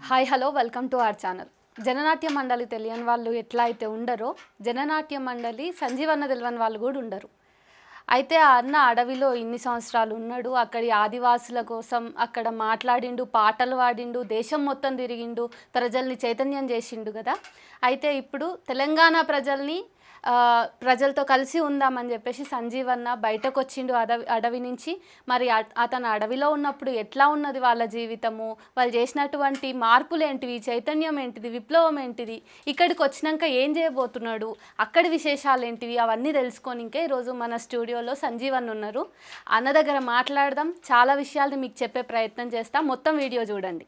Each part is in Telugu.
Hi hello welcome to our channel. Jananatya Mandali తెలియని వాళ్ళు ఎట్లా అయితే ఉండరో, జననాట్య మండలి సంజీవన్న తెలియని వాళ్ళు కూడా ఉండరు. అయితే ఆ అన్న అడవిలో ఇన్ని సంవత్సరాలు ఉన్నాడు, అక్కడి ఆదివాసుల కోసం అక్కడ మాట్లాడిండు, పాటలు పాడిండు, దేశం మొత్తం తిరిగిండు, ప్రజల్ని చైతన్యం చేసిండు కదా. అయితే ఇప్పుడు తెలంగాణ ప్రజలతో కలిసి ఉందామని చెప్పేసి సంజీవన్న బయటకు వచ్చిండు అడవి నుంచి. మరి అతను అడవిలో ఉన్నప్పుడు ఎట్లా ఉన్నది వాళ్ళ జీవితము, వాళ్ళు చేసినటువంటి మార్పులు ఏంటివి, చైతన్యం ఏంటిది, విప్లవం ఏంటిది, ఇక్కడికి వచ్చినాక ఏం చేయబోతున్నాడు, అక్కడి విశేషాలు ఏంటివి, అవన్నీ తెలుసుకోనికే ఈరోజు మన స్టూడియోలో సంజీవన్న ఉన్నారు. అన్న దగ్గర మాట్లాడదాం, చాలా విషయాలు మీకు చెప్పే ప్రయత్నం చేస్తాం. మొత్తం వీడియో చూడండి.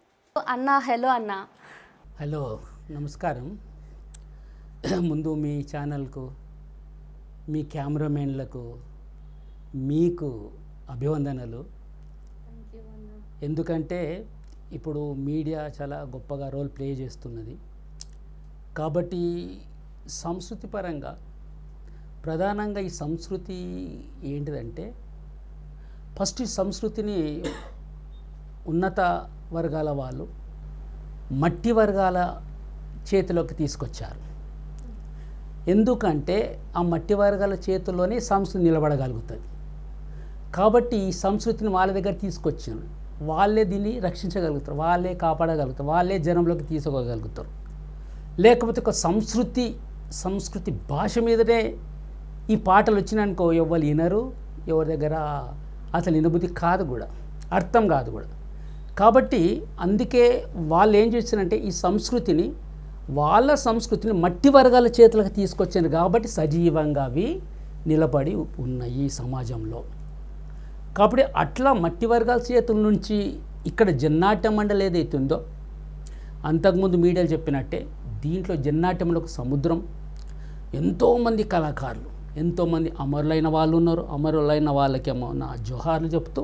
అన్న హలో. అన్న హలో, నమస్కారం. ముందు మీ ఛానల్కు, మీ కెమెరామెన్లకు, మీకు అభివందనలు. ఎందుకంటే ఇప్పుడు మీడియా చాలా గొప్పగా రోల్ ప్లే చేస్తున్నది. కాబట్టి సంస్కృతి పరంగా ప్రధానంగా ఈ సంస్కృతి ఏంటిదంటే, ఫస్ట్ ఈ సంస్కృతిని ఉన్నత వర్గాల వాళ్ళు మట్టి వర్గాల చేతిలోకి తీసుకొచ్చారు. ఎందుకంటే ఆ మట్టి వర్గాల చేతుల్లోనే సంస్కృతి నిలబడగలుగుతుంది. కాబట్టి ఈ సంస్కృతిని వాళ్ళ దగ్గర తీసుకొచ్చారు. వాళ్ళే దీన్ని రక్షించగలుగుతారు, వాళ్ళే కాపాడగలుగుతారు, వాళ్ళే జనంలోకి తీసుకోగలుగుతారు. లేకపోతే ఒక సంస్కృతి భాష మీదనే ఈ పాటలు వచ్చినానుకో ఎవరు వినరు, ఎవరి దగ్గర అసలు వినబుద్ధి కాదు కూడా, అర్థం కాదు కూడా. కాబట్టి అందుకే వాళ్ళు ఏం చేస్తారంటే ఈ వాళ్ళ సంస్కృతిని మట్టి వర్గాల చేతులకు తీసుకొచ్చారు. కాబట్టి సజీవంగా అవి నిలబడి ఉన్నాయి ఈ సమాజంలో. కాబట్టి అట్లా మట్టి వర్గాల చేతుల నుంచి ఇక్కడ జన్నాట్య మండలి ఏదైతే ఉందో, అంతకుముందు మీడియాలు చెప్పినట్టే దీంట్లో జన్నాట్యంలో ఒక సముద్రం, ఎంతోమంది కళాకారులు, ఎంతోమంది అమరులైన వాళ్ళు ఉన్నారు. అమరులైన వాళ్ళకేమో నా జోహార్లు చెప్తూ,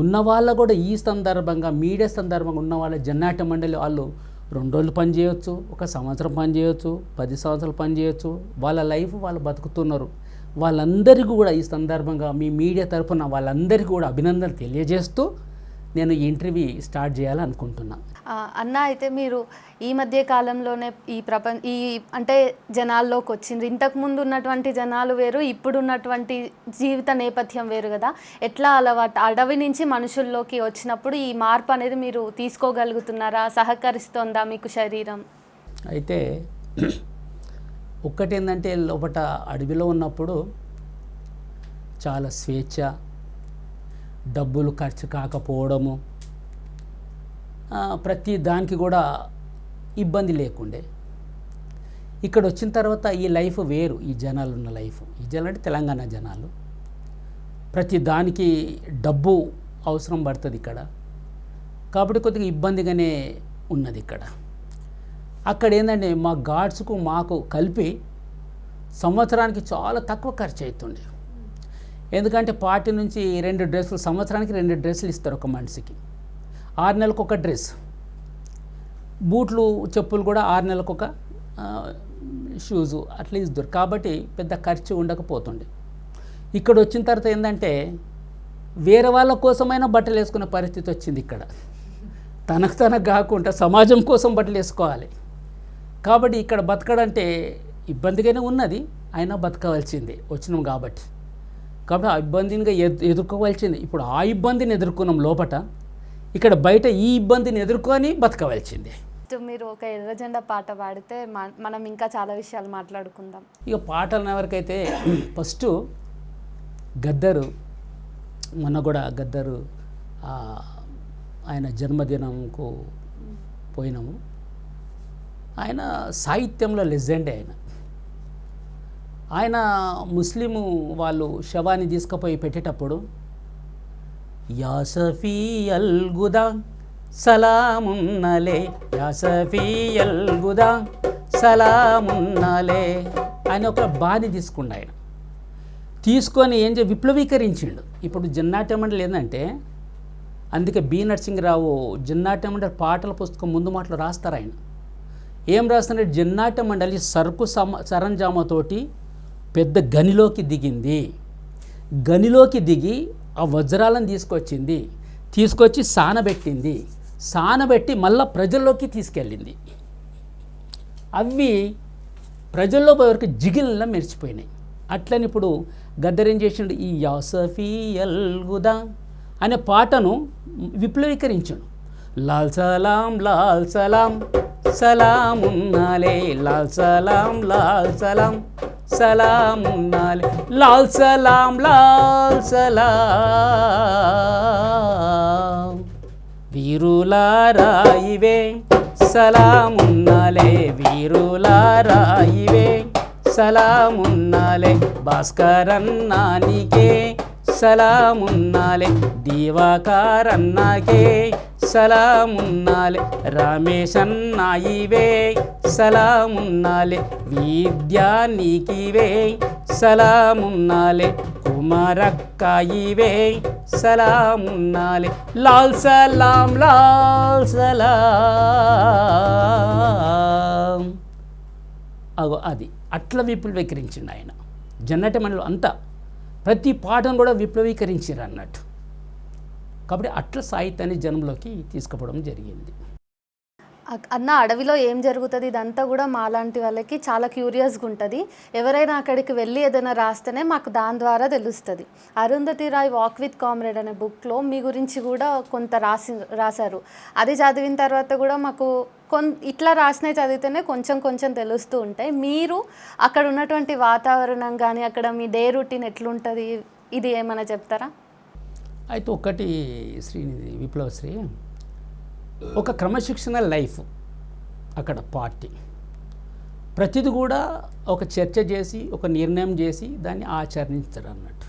ఉన్న వాళ్ళ కూడా ఈ సందర్భంగా మీడియా సందర్భంగా ఉన్న వాళ్ళ జన్నాట్య మండలి వాళ్ళు 2 రోజులు పని చేయొచ్చు, 1 సంవత్సరం పని చేయొచ్చు, 10 సంవత్సరాలు పని చేయొచ్చు. వాళ్ళ లైఫ్ వాళ్ళు బతుకుతున్నారు. వాళ్ళందరికీ కూడా ఈ సందర్భంగా మీ మీడియా తరఫున వాళ్ళందరికీ కూడా అభినందనలు తెలియజేస్తూ నేను ఈ ఇంటర్వ్యూ స్టార్ట్ చేయాలనుకుంటున్నా. అన్న, అయితే మీరు ఈ మధ్య కాలంలోనే అంటే జనాల్లోకి వచ్చిండ్రు. ఇంతకుముందు ఉన్నటువంటి జనాలు వేరు, ఇప్పుడు ఉన్నటువంటి జీవిత నేపథ్యం వేరు కదా. ఎట్లా అలవాటు అడవి నుంచి మనుషుల్లోకి వచ్చినప్పుడు ఈ మార్పు అనేది మీరు తీసుకోగలుగుతున్నారా? సహకరిస్తోందా మీకు శరీరం? అయితే ఒక్కటేందంటే, లోపల అడవిలో ఉన్నప్పుడు చాలా స్వేచ్ఛ, డబ్బులు ఖర్చు కాకపోవడము, ప్రతి దానికి కూడా ఇబ్బంది లేకుండే. ఇక్కడ వచ్చిన తర్వాత ఈ లైఫ్ వేరు, ఈ జనాలు ఉన్న లైఫ్. ఈ జనాలు అంటే తెలంగాణ జనాలు, ప్రతి దానికి డబ్బు అవసరం పడుతుంది ఇక్కడ. కాబట్టి కొద్దిగా ఇబ్బందిగానే ఉన్నది ఇక్కడ. అక్కడ ఏంటంటే మా గార్డ్స్కు మాకు కలిపి సంవత్సరానికి చాలా తక్కువ ఖర్చు అవుతుండే. ఎందుకంటే పార్టీ నుంచి 2 డ్రెస్సులు, సంవత్సరానికి 2 డ్రెస్సులు ఇస్తారు ఒక మనిషికి. 6 నెలలకు ఒక డ్రెస్, బూట్లు చెప్పులు కూడా 6 నెలలకు ఒక షూజు అట్లా ఇస్తారు. కాబట్టి పెద్ద ఖర్చు ఉండకపోతుండే. ఇక్కడ వచ్చిన తర్వాత ఏంటంటే వేరే వాళ్ళ కోసమైనా బట్టలు వేసుకునే పరిస్థితి వచ్చింది ఇక్కడ. తనకు కాకుండా సమాజం కోసం బట్టలు వేసుకోవాలి. కాబట్టి ఇక్కడ బతకడంటే ఇబ్బందిగానే ఉన్నది, అయినా బతకవలసిందే వచ్చినాం కాబట్టి. కాబట్టి ఆ ఇబ్బందిని ఎదుర్కోవాల్సింది. ఇప్పుడు ఆ ఇబ్బందిని ఎదుర్కొన్నాం లోపట, ఇక్కడ బయట ఈ ఇబ్బందిని ఎదుర్కొని బతకవలసిందే. మీరు ఒక ఎర్రజెండా పాట పాడితే మనం ఇంకా చాలా విషయాలు మాట్లాడుకుందాం. ఇక పాటలు ఎవరికైతే ఫస్ట్ గద్దరు, మొన్న కూడా గద్దరు ఆయన జన్మదినంకు పోయినాము. ఆయన సాహిత్యంలో లెజెండే. ఆయన ముస్లిము వాళ్ళు శవాన్ని తీసుకుపోయి పెట్టేటప్పుడు యాసఫీ అల్గుదా సలామున్నలే, యాసఫీ అల్గుదా సలామున్నలే ఆయన ఒక బాని తీసుకుండు. ఆయన తీసుకొని ఏం విప్లవీకరించిండు. ఇప్పుడు జన్నాట్య మండలి ఏంటంటే, అందుకే బి నరసింహరావు జన్నాట్య మండలి పాటల పుస్తకం ముందు మాటలు రాస్తారు. ఆయన ఏం రాస్తున్నాడు, జన్నాట్య మండలి సరంజామాతోటి పెద్ద గనిలోకి దిగి ఆ వజ్రాలను తీసుకొచ్చి సానబెట్టింది. సానబెట్టి మళ్ళా ప్రజల్లోకి తీసుకెళ్ళింది. అవి ప్రజల్లో వరకు జిగిల్లా మెరిచిపోయినాయి. అట్లని ఇప్పుడు గద్దర్ ఏం చేసిండు, ఈ యాసఫీ అల్గుదా అనే పాటను విప్లవీకరించాడు. లాల్ సలాం సలామున్నాలే, లాల్ సలాం సలామున్నాలే, లాల్ సలాం వీరులారా ఇవే సలామున్నాలే, వీరులారా ఇవే సలామున్నాలే, భాస్కరన్నానికే సలామున్నాలే, దివాకరన్నాకే సలామున్నాలే, రమేశన్నాయివే సలామున్నాలే, విద్యానికివే సలామున్నాలే, కుమారక్కాయివే సలామున్నాలే, లాల్ సలాం అగో అది అట్లా విప్లవీకరించిండు ఆయన. జన్నటి మనలో అంతా ప్రతి పాటను కూడా విప్లవీకరించారు అన్నట్టు. కాబట్టి అట్లా సాహిత్యాన్ని జనంలోకి తీసుకుపోవడం జరిగింది. అన్న అడవిలో ఏం జరుగుతుంది ఇదంతా కూడా మాలాంటి వాళ్ళకి చాలా క్యూరియస్గా ఉంటుంది. ఎవరైనా అక్కడికి వెళ్ళి ఏదైనా రాస్తేనే మాకు దాని ద్వారా తెలుస్తుంది. Arundhati Roy walk with comrade అనే బుక్లో మీ గురించి కూడా కొంత రాశారు. అది చదివిన తర్వాత కూడా మాకు ఇట్లా రాసినవి చదివితేనే కొంచెం తెలుస్తూ ఉంటాయి. మీరు అక్కడ ఉన్నటువంటి వాతావరణం కానీ అక్కడ మీ డే రొటీన్ ఎట్లుంటుంది, ఇది ఏమైనా చెప్తారా? అయితే ఒకటి శ్రీనిధి, విప్లవశ్రీ, ఒక క్రమశిక్షణ లైఫ్ అక్కడ పార్టీ ప్రతిది కూడా ఒక చర్చ చేసి ఒక నిర్ణయం చేసి దాన్ని ఆచరించారు అన్నట్టు.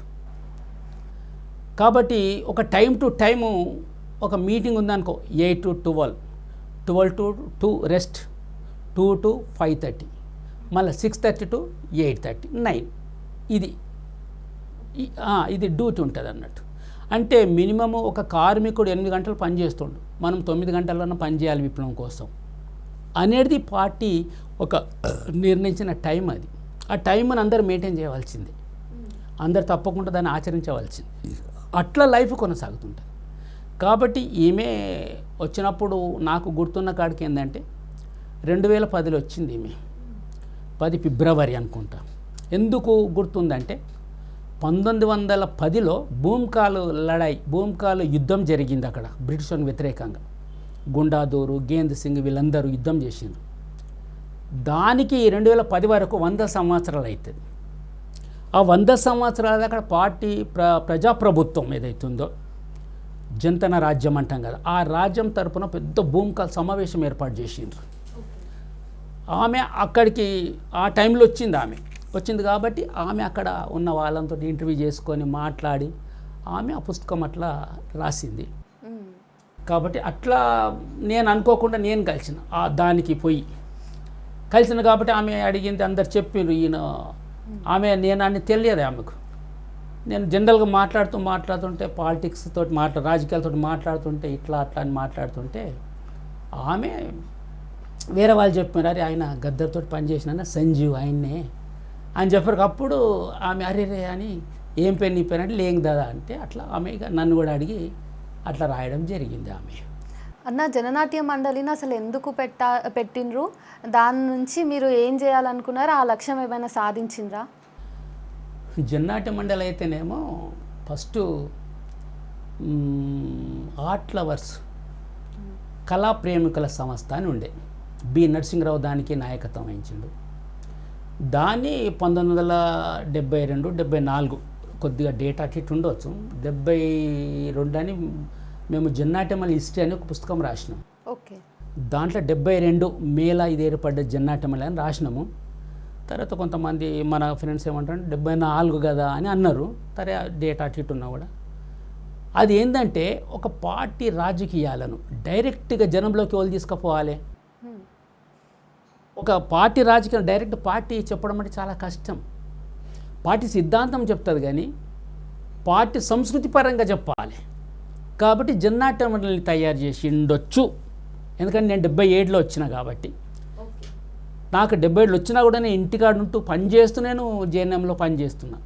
కాబట్టి ఒక టైం టు టైము ఒక మీటింగ్ ఉందనుకో, 8 to 12, 12 to 2 రెస్ట్, 2 to 5:30, మళ్ళీ 6:30 to 8:30, 9 ఇది డ్యూటీ ఉంటుంది అన్నట్టు. అంటే మినిమము ఒక కార్మికుడు 8 గంటలు పనిచేస్తుండు, మనం 9 గంటల్లోనే పనిచేయాలి విప్లవం కోసం అనేది పార్టీ ఒక నిర్ణయించిన టైం. అది ఆ టైంని అందరూ మెయింటైన్ చేయవలసింది, అందరు తప్పకుండా దాన్ని ఆచరించవలసింది. అట్లా లైఫ్ కొనసాగుతుంటుంది. కాబట్టి ఈమె వచ్చినప్పుడు నాకు గుర్తున్న కాడికి ఏంటంటే 2010లో వచ్చింది ఈమె, 10 ఫిబ్రవరి అనుకుంటా. ఎందుకు గుర్తుందంటే 1910లో భూమ్కాలు యుద్ధం జరిగింది అక్కడ బ్రిటిష్ వాళ్ళకి వ్యతిరేకంగా. గుండాదూరు, గేంద్ సింగ్ వీళ్ళందరూ యుద్ధం చేసిండ్రు. దానికి 2010 వరకు 100 సంవత్సరాలు అవుతుంది. ఆ 100 సంవత్సరాలు అక్కడ పార్టీ ప్రజాప్రభుత్వం ఏదైతుందో, జంతన రాజ్యం అంటాం కదా, ఆ రాజ్యం తరపున పెద్ద భూమికాల సమావేశం ఏర్పాటు చేసిండ్రు. ఆమె అక్కడికి ఆ టైంలో వచ్చింది కాబట్టి ఆమె అక్కడ ఉన్న వాళ్ళంతో ఇంటర్వ్యూ చేసుకొని మాట్లాడి ఆమె ఆ పుస్తకం అట్లా రాసింది. కాబట్టి అట్లా నేను అనుకోకుండా నేను దానికి పోయి కలిసిన కాబట్టి ఆమె అడిగింది, అందరు చెప్పిండ్రు ఈయన. ఆమె నేను అన్ని తెలియదు ఆమెకు. నేను జనరల్గా మాట్లాడుతుంటే పాలిటిక్స్ తోటి రాజకీయాలతో మాట్లాడుతుంటే ఇట్లా అట్లా అని మాట్లాడుతుంటే ఆమె వేరే వాళ్ళు చెప్పారు, అరే ఆయన గద్దర్తో పనిచేసిన సంజీవ్ ఆయన్నే అని చెప్పారు. అప్పుడు ఆమె అరే అని ఏం పేరు నీ పేరు అంటే లేంగ్ దాదా అంటే అట్లా ఆమె నన్ను కూడా అడిగి అట్లా రాయడం జరిగింది. ఆమె అన్న జననాట్య మండలిని అసలు ఎందుకు పెట్టిండ్రు, దాని నుంచి మీరు ఏం చేయాలనుకున్నారో ఆ లక్ష్యం ఏమైనా సాధించిండ్రా? జననాట్య మండలి అయితేనేమో ఫస్ట్ ఆర్ట్ లవర్స్ కళా ప్రేమికుల సంస్థ అని ఉండే, బి నరసింహరావు దానికి నాయకత్వం వహించిండు. దాన్ని 1972, 74 కొద్దిగా డేటా అటు ఉండవచ్చు, 72 అని మేము జన్నాట్యమల్ హిస్టరీ అని ఒక పుస్తకం రాసినాం. ఓకే. దాంట్లో 72 మేలా ఇది ఏర్పడ్డ జన్నాట్యమల్ అని రాసినాము. తర్వాత కొంతమంది మన ఫ్రెండ్స్ ఏమంటారు 74 కదా అని అన్నారు. సరే డేటా అటు ఉన్నా కూడా అది ఏంటంటే ఒక పార్టీ రాజకీయాలను డైరెక్ట్గా జనంలోకి వాళ్ళు తీసుకుపోవాలి. ఒక పార్టీ రాజకీయం డైరెక్ట్ పార్టీ చెప్పడం అంటే చాలా కష్టం. పార్టీ సిద్ధాంతం చెప్తుంది కానీ పార్టీ సంస్కృతి పరంగా చెప్పాలి. కాబట్టి జన్నాట్య మండలిని తయారు చేసి ఉండొచ్చు. ఎందుకంటే నేను 77లో వచ్చిన కాబట్టి నాకు 77 వచ్చినా కూడా నేను ఇంటికాడ ఉంటూ పనిచేస్తూ నేను జేఎన్ఎంలో పనిచేస్తున్నా.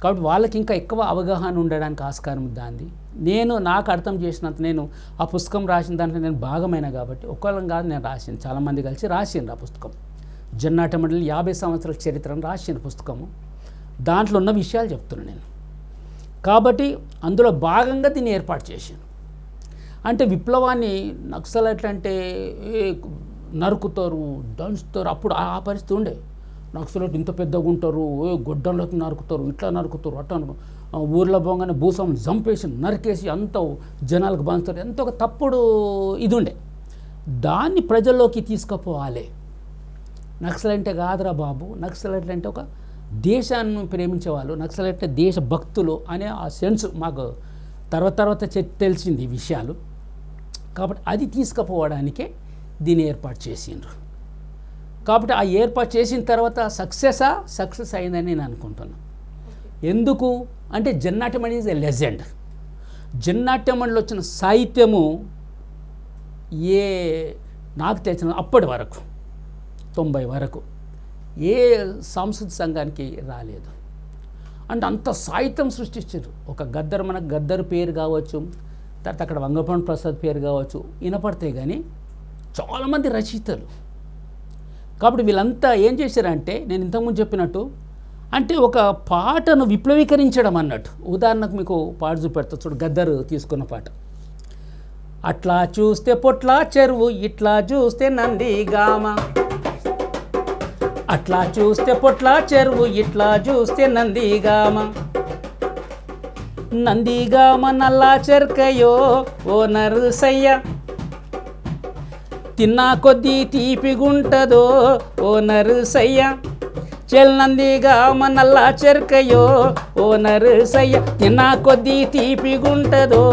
కాబట్టి వాళ్ళకి ఇంకా ఎక్కువ అవగాహన ఉండడానికి ఆస్కారం దాన్ని నాకు అర్థం చేసినంత నేను ఆ పుస్తకం రాసిన దాంట్లో నేను భాగమైన కాబట్టి ఒక్కళ్ళం కాదు నేను రాసింది, చాలామంది కలిసి రాసిండ్రు ఆ పుస్తకం. జన్నాట మండలి 50 సంవత్సరాల చరిత్రను రాసిన పుస్తకము. దాంట్లో ఉన్న విషయాలు చెప్తున్నాను నేను. కాబట్టి అందులో భాగంగా దీన్ని ఏర్పాటు చేశాను. అంటే విప్లవాన్ని నక్సలైట్లు అంటే నరుకుతారు, దంచుతారు, అప్పుడు ఆ పరిస్థితి ఉండే. నక్సలైట్ ఇంత పెద్దగా ఉంటారు, గొడ్డళ్ళతో నరుకుతారు, ఇట్లా నరుకుతారు, అట్లా ఊర్లో పోగానే భూస్వామి చంపేసి నరికేసి అంత జనాలకు బాగుతారు, ఎంతో ఒక తప్పుడు ఇది ఉండే. దాన్ని ప్రజల్లోకి తీసుకుపోవాలి. నక్సలైట్ కాదురా బాబు, నక్సలైట్లు అంటే ఒక దేశాన్ని ప్రేమించే వాళ్ళు, నక్సలైట్ దేశ భక్తులు అనే ఆ సెన్స్ మాకు తర్వాత తెలిసింది ఈ విషయాలు. కాబట్టి అది తీసుకుపోవడానికే దీన్ని ఏర్పాటు చేసిండ్రు. కాబట్టి ఆ ఏర్పాటు చేసిన తర్వాత సక్సెస్ అయిందని నేను అనుకుంటున్నాను. ఎందుకు అంటే జన్నాట్యమణి ఈజ్ ఎ లెజెండ్. జన్నాట్యమణిలో వచ్చిన సాహిత్యము నాకు తెలిసిన అప్పటి వరకు 90 వరకు ఏ సాంస్కృతిక సంఘానికి రాలేదు. అంటే అంత సాహిత్యం సృష్టించారు. ఒక గద్దర్ పేరు కావచ్చు, తర్వాత అక్కడ వంగపండు ప్రసాద్ పేరు కావచ్చు వినపడతాయి, కానీ చాలామంది రచయితలు. కాబట్టి వీళ్ళంతా ఏం చేశారంటే నేను ఇంతకుముందు చెప్పినట్టు అంటే ఒక పాటను విప్లవీకరించడం అన్నట్టు. ఉదాహరణకు మీకు పాట చూపెడతా చూడు, గద్దరు తీసుకున్న పాట. అట్లా చూస్తే పొట్ల చెరువు, ఇట్లా చూస్తే నందిగామ, అట్లా చూస్తే పొట్ల చెరువు, ఇట్లా చూస్తే నందిగామ, నందిగామ నల్లా చెర్కయో ఓ నరుసయ్య, తిన్నా కొద్దీ తీపిగుంటదో ఓ నరుసయ్య, చెల్ నందిగామ నల్లా చెర్కయో ఓ నరుసయ్య, తిన్నా కొద్దీ తీపిగుంటదో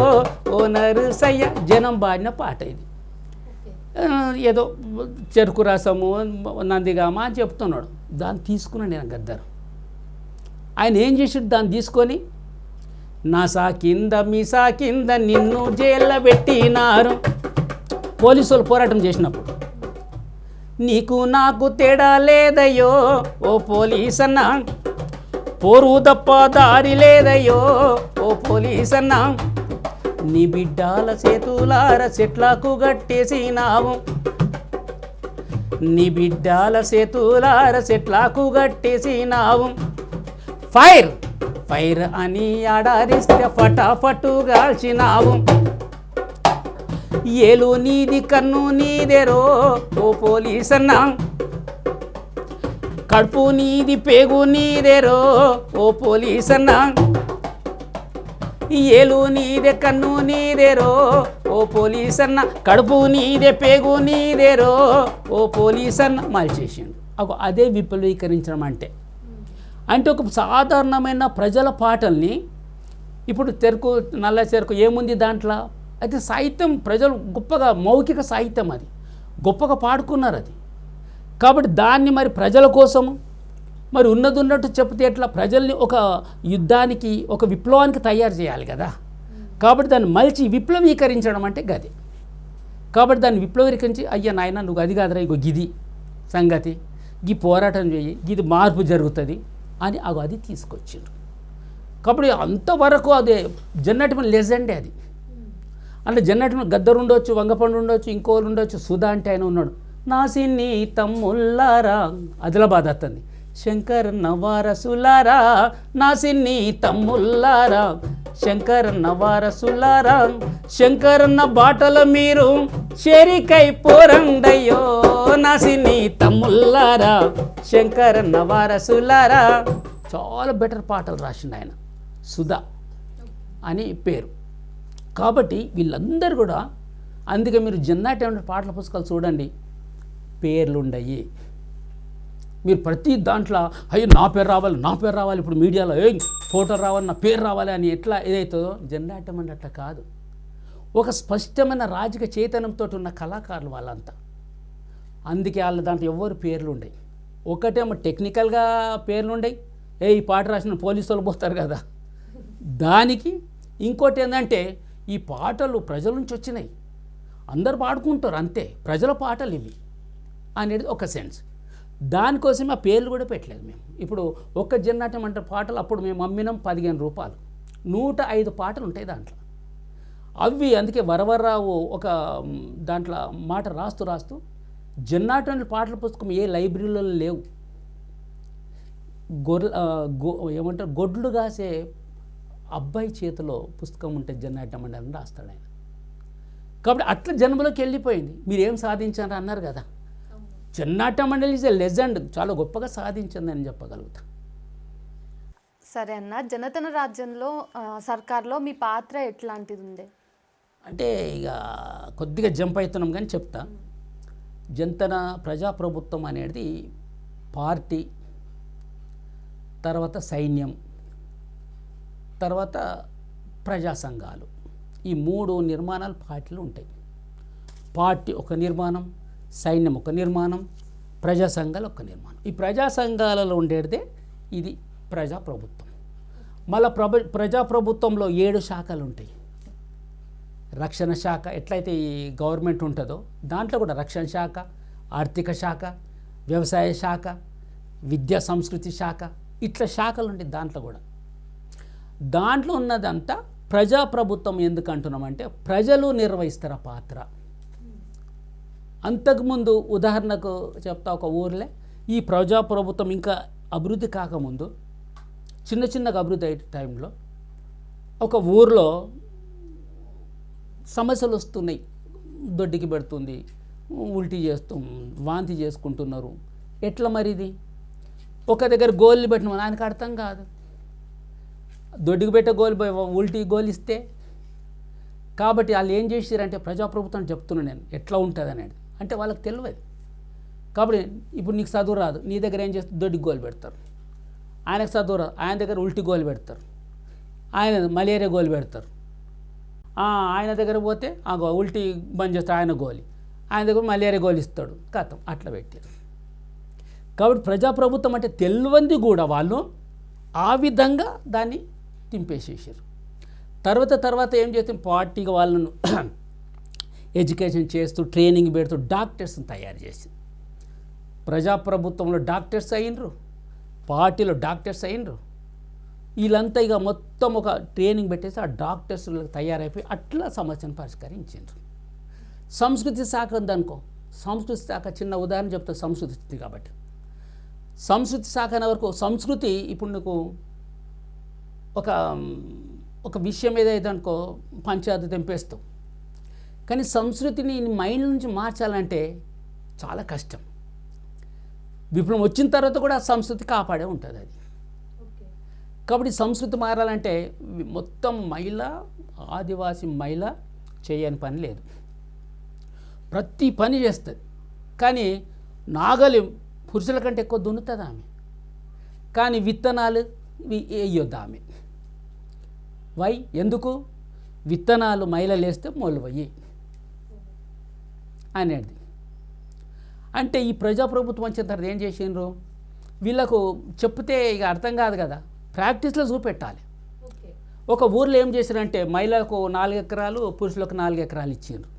ఓ నరుసయ్య. జనం పాడిన పాట ఇది. ఏదో చెరుకు రసము నందిగామ అని చెప్తున్నాడు. దాన్ని తీసుకున్నాను నేను గద్దరు. ఆయన ఏం చేసాడు, దాన్ని తీసుకొని నాసా కింద మీసా కింద నిన్ను జైల్లో పెట్టినారు, పోలీసులు పోరాటం చేసినప్పుడు. నీకు నాకు తేడా లేదయ్యో ఓ పోలీసన్న, పోరు తప్ప దారి లేదయ్యో ఓ పోలీసన్న, నీ బిడ్డాల చేతులార చెట్లకు గట్టేసినావు, నీ బిడ్డాల చేతులార చెట్లకు గట్టేసినావు, ఫైర్ ఫైర్ అని ఆడారిస్తే ఫటాఫటు గాల్చినావు, ఏలు నీది కన్ను నీదెరో ఓ పోలీసన్న, కడుపు నీది పేగు నీదెరో ఓ పోలీసన్న, ఏలు నీదే కన్ను నీదెరో ఓ పోలీసన్న, కడుపు నీదే పేగు నీదెరో ఓ పోలీసన్న. మలిచేసిండు. అదే విప్లవీకరించడం అంటే ఒక సాధారణమైన ప్రజల పాటల్ని ఇప్పుడు నల్ల చెరుకు ఏముంది దాంట్లో, అయితే సాహిత్యం ప్రజలు గొప్పగా మౌఖిక సాహిత్యం అది గొప్పగా పాడుకున్నారు అది. కాబట్టి దాన్ని మరి ప్రజల కోసము మరి ఉన్నట్టు చెప్తే ఎట్లా, ప్రజల్ని ఒక యుద్ధానికి ఒక విప్లవానికి తయారు చేయాలి కదా. కాబట్టి దాన్ని మలిచి విప్లవీకరించడం అంటే గది. కాబట్టి దాన్ని విప్లవీకరించి అయ్యా నాయన నువ్వు అది కాదురా, ఇగో గిది సంగతి, గీ పోరాటం చేయి, గిది మార్పు జరుగుతుంది అని అది తీసుకొచ్చిండ్రు. కాబట్టి అంతవరకు అదే జన్నాట్యమణి లెజెండే అది. అంటే జన్నాట్యమణి గద్దరు ఉండొచ్చు, వంగపండు ఉండొచ్చు, ఇంకోళ్ళు ఉండొచ్చు, సుధా అంటే ఆయన ఉన్నాడు. నా సిన్ని తమ్ముళ్ళారా, ఆదిలాబాద్ అత్తంది, శంకరన్న వారసులారా, నా సిన్ని తమ్ముళ్ళారా, శంకరన్న వారసులారా, శంకరన్న బాటల మీరు చేరికై పోరండయ్యో, నా సిన్ని తమ్ముళ్ళారా, శంకరన్న వారసులారా. చాలా బెటర్ పాటలు రాసిండు ఆయన, సుధా అని పేరు. కాబట్టి వీళ్ళందరూ కూడా, అందుకే మీరు జన్నాట్యమణి పాటల పుస్తకాలు చూడండి, పేర్లుండయి. మీరు ప్రతి దాంట్లో అయ్యో నా పేరు రావాలి, ఇప్పుడు మీడియాలో ఫోటో రావాలి, నా పేరు రావాలి అని ఎట్లా ఏదైతుందో, జన్నాట్యమణి అట్లా కాదు. ఒక స్పష్టమైన రాజకీయ చైతన్యంతో ఉన్న కళాకారులు వాళ్ళంతా. అందుకే వాళ్ళ దాంట్లో ఎవరు పేర్లు ఉండయి. ఒకటేమో టెక్నికల్గా పేర్లు ఉండయి, ఈ పాట రాసిన పోలీసు వాళ్ళు పోతారు కదా దానికి. ఇంకోటి ఏంటంటే ఈ పాటలు ప్రజల నుంచి వచ్చినాయి, అందరు పాడుకుంటారు అంతే, ప్రజల పాటలు ఇవి అనేది ఒక సెన్స్. దానికోసం ఆ పేర్లు కూడా పెట్టలేదు మేము. ఇప్పుడు ఒక్క జన్నాట్యం అంటే పాటలు అప్పుడు మేము అమ్మినాం 15 రూపాయలు, 105 పాటలు ఉంటాయి దాంట్లో. అవి అందుకే వరవరరావు ఒక దాంట్లో మాట రాస్తూ జన్నాట్యం పాటల పుస్తకం ఏ లైబ్రరీలో లేవు. ఏమంటారు గొడ్లు కాసే అబ్బాయి చేతిలో పుస్తకం ఉంటే జన్నాట్యం మండలి రాస్తాడు ఆయన. కాబట్టి అట్లా జన్మలోకి వెళ్ళిపోయింది. మీరేం సాధించారు అన్నారు కదా, జన్నాట్య మండలి ఈజ్ ఎ లెజెండ్, చాలా గొప్పగా సాధించిందని చెప్పగలుగుతా. సరే అన్న, జనతన రాజ్యంలో సర్కార్లో మీ పాత్ర ఎట్లాంటిది ఉండే? అంటే ఇక కొద్దిగా జంప్ అవుతున్నాం కానీ చెప్తా. జనతన ప్రజాప్రభుత్వం అనేది పార్టీ, తర్వాత సైన్యం, తర్వాత ప్రజా సంఘాలు, ఈ 3 నిర్మాణాలు పార్టీలు ఉంటాయి. పార్టీ ఒక నిర్మాణం, సైన్యం ఒక నిర్మాణం, ప్రజా సంఘాలు ఒక నిర్మాణం. ఈ ప్రజా సంఘాలలో ఉండేదే ఇది ప్రజాప్రభుత్వం. మళ్ళీ ప్రజాప్రభుత్వంలో 7 శాఖలు ఉంటాయి. రక్షణ శాఖ ఎట్లయితే ఈ గవర్నమెంట్ ఉంటుందో దాంట్లో కూడా రక్షణ శాఖ, ఆర్థిక శాఖ, వ్యవసాయ శాఖ, విద్యా సంస్కృతి శాఖ, ఇట్లా శాఖలు ఉంటాయి దాంట్లో కూడా. దాంట్లో ఉన్నదంతా ప్రజాప్రభుత్వం ఎందుకు అంటున్నామంటే ప్రజలు నిర్వహిస్తారు ఆ పాత్ర. అంతకుముందు ఉదాహరణకు చెప్తా, ఒక ఊర్లో ఈ ప్రజాప్రభుత్వం ఇంకా అభివృద్ధి కాకముందు చిన్నగా అభివృద్ధి అయ్యే టైంలో ఒక ఊర్లో సమస్యలు వస్తున్నాయి. దొడ్డికి పెడుతుంది, ఉల్టీ వాంతి చేసుకుంటున్నారు. ఎట్లా మరి ఇది? ఒక దగ్గర గోళ్ళు పెట్టిన ఆయనకు అర్థం కాదు. దొడ్డికి పెట్టే గోలు ఉల్టీ గోలు ఇస్తే, కాబట్టి వాళ్ళు ఏం చేసారంటే ప్రజాప్రభుత్వం చెప్తున్నాను నేను ఎట్లా ఉంటుంది అనేది, అంటే వాళ్ళకి తెలియదు. కాబట్టి ఇప్పుడు నీకు చదువు రాదు, నీ దగ్గర ఏం చేస్తారు, దొడ్డికి గోలు పెడతారు. ఆయనకు చదువు రాదు, ఆయన దగ్గర ఉల్టీ గోలు పెడతారు. ఆయన మలేరియా గోలు పెడతారు. ఆయన దగ్గర పోతే ఉల్టీ బంద్ చేస్తే ఆయన గోలి, ఆయన దగ్గర మలేరియా గోలు ఇస్తాడు. కథం అట్లా పెట్టారు. కాబట్టి ప్రజాప్రభుత్వం అంటే తెలియంది కూడా వాళ్ళు ఆ విధంగా దాన్ని తింపేసేసారు. తర్వాత ఏం చేస్తాం, పార్టీగా వాళ్ళను ఎడ్యుకేషన్ చేస్తూ ట్రైనింగ్ పెడుతూ డాక్టర్స్ని తయారు చేసి, ప్రజాప్రభుత్వంలో డాక్టర్స్ అయినరు, పార్టీలో డాక్టర్స్ అయినరు. వీళ్ళంతా ఇక మొత్తం ఒక ట్రైనింగ్ పెట్టేసి ఆ డాక్టర్స్ తయారైపోయి అట్లా సమస్యను పరిష్కరించారు. సంస్కృతి శాఖ ఉందనుకో, సంస్కృతి శాఖ చిన్న ఉదాహరణ చెప్తా, సంస్కృతి కాబట్టి సంస్కృతి శాఖ అనే వరకు సంస్కృతి ఇప్పుడు నీకు ఒక విషయం ఏదైతే అనుకో పంచాయతీ తెంపేస్తావు, కానీ సంస్కృతిని మైండ్ నుంచి మార్చాలంటే చాలా కష్టం. విప్లవం వచ్చిన తర్వాత కూడా సంస్కృతి కాపాడే ఉంటుంది అది. కాబట్టి సంస్కృతి మారాలంటే మొత్తం మహిళ, ఆదివాసీ మహిళ చేయని పని లేదు, ప్రతి పని చేస్తుంది. కానీ నాగలి పురుషుల కంటే ఎక్కువ దున్నుతుంది ఆమె, కానీ విత్తనాలు వేయొద్దు ఆమె. ఎందుకు? విత్తనాలు మహిళలు వేస్తే మొలవయ్యి అనేది. అంటే ఈ ప్రజాప్రభుత్వం వచ్చిన తర్వాత ఏం చేసిండ్రు, వీళ్ళకు చెప్తే ఇక అర్థం కాదు కదా, ప్రాక్టీస్లో చూపెట్టాలి. ఒక ఊర్లో ఏం చేశారంటే మహిళలకు 4 ఎకరాలు, పురుషులకు 4 ఎకరాలు ఇచ్చిండ్రు.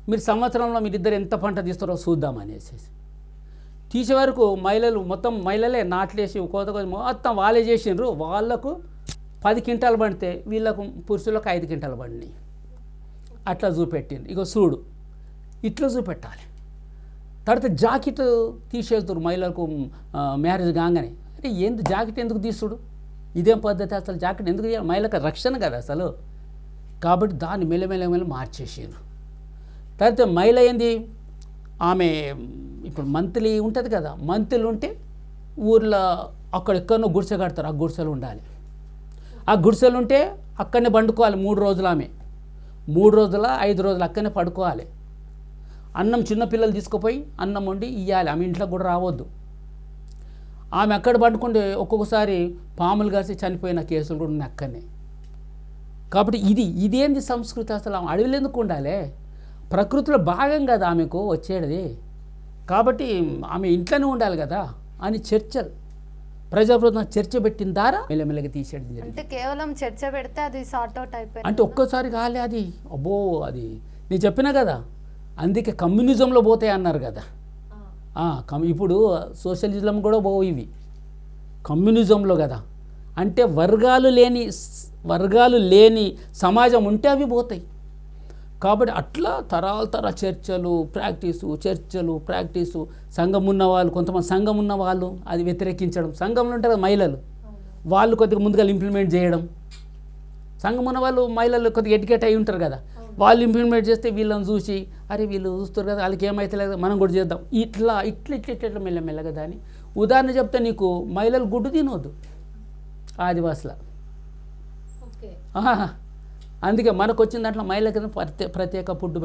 మీరు సంవత్సరంలో మీరిద్దరు ఎంత పంట తీస్తారో చూద్దామనేసి తీసే వరకు మహిళలు మొత్తం మహిళలే నాట్లేసి కోత మొత్తం వాళ్ళే చేసిండ్రు. వాళ్ళకు 10 క్వింటాలు పడితే వీళ్ళకు పురుషులకు 5 క్వింటాలు పడినాయి. అట్లా చూపెట్టింది. ఇక చూడు ఇట్లా చూపెట్టాలి. తర్వాత జాకెట్ తీసేస్తారు మహిళలకు మ్యారేజ్ కాగానే. అంటే జాకెట్ ఎందుకు తీసుడు, ఇదేం పద్ధతి అసలు, జాకెట్ ఎందుకు తీయాలి, మహిళలకు రక్షణ కదా అసలు. కాబట్టి దాన్ని మెల్లమెల్ల మార్చేసారు. తర్వాత మహిళ ఏంది, ఆమె ఇప్పుడు మంత్లీ ఉంటుంది కదా, మంత్లీ ఉంటే ఊర్లో అక్కడెక్కడో గుడిసె కడతారు, ఆ గుడిసెలు ఉండాలి. ఆ గుడిసెలు ఉంటే అక్కడనే పండుకోవాలి 3 రోజులు. ఆమె 3 రోజుల 5 రోజులు అక్కడనే పడుకోవాలి. అన్నం చిన్నపిల్లలు తీసుకుపోయి అన్నం వండి ఇవ్వాలి, ఆమె ఇంట్లో కూడా రావద్దు. ఆమె అక్కడ పండుకుంటే ఒక్కొక్కసారి పాములు కాసి చనిపోయిన కేసులు కూడా ఉన్నాయి అక్కడనే. కాబట్టి ఇదేంది సంస్కృతి అసలు, ఆమె అడవిలో ఎందుకు ఉండాలి, ప్రకృతిలో భాగం కదా ఆమెకు వచ్చేది. కాబట్టి ఆమె ఇంట్లోనే ఉండాలి కదా అని చర్చలు, ప్రజాప్రభుత్వం చర్చ పెట్టిన ద్వారా మెల్లమెల్లగా తీసేయడం జరిగింది. అంటే కేవలం చర్చ పెడితే అది సార్ట్ అవుట్ అయిపోయింది అంటే ఒక్కసారి కాలే అది. అబ్బో, అది నేను చెప్పినా కదా, అందుకే కమ్యూనిజంలో పోతాయి అన్నారు కదా. ఇప్పుడు సోషలిజం కూడా పోవు ఇవి కమ్యూనిజంలో కదా. అంటే వర్గాలు లేని సమాజం ఉంటే అవి పోతాయి. కాబట్టి అట్లా తరాల చర్చలు ప్రాక్టీసు సంఘం ఉన్న వాళ్ళు, కొంతమంది సంఘం ఉన్న వాళ్ళు అది వ్యతిరేకించడం, సంఘంలో ఉంటారు మహిళలు, వాళ్ళు కొద్దిగా ముందుగా ఇంప్లిమెంట్ చేయడం, సంఘం ఉన్న వాళ్ళు మహిళలు కొద్దిగా ఎడ్యుకేట్ అయి ఉంటారు కదా, వాళ్ళు ఇంప్లిమెంట్ చేస్తే వీళ్ళని చూసి అరే వీళ్ళు చూస్తారు కదా వాళ్ళకి ఏమైతే లేదు మనం కూడా చేద్దాం, ఇట్లా మెల్లమెల్లగా. దాన్ని ఉదాహరణ చెప్తే నీకు మహిళలు గుడ్డు తినవద్దు ఆదివాసుల. అందుకే మనకు వచ్చిన దాంట్లో మహిళలకి ప్రత్యేక ఫుడ్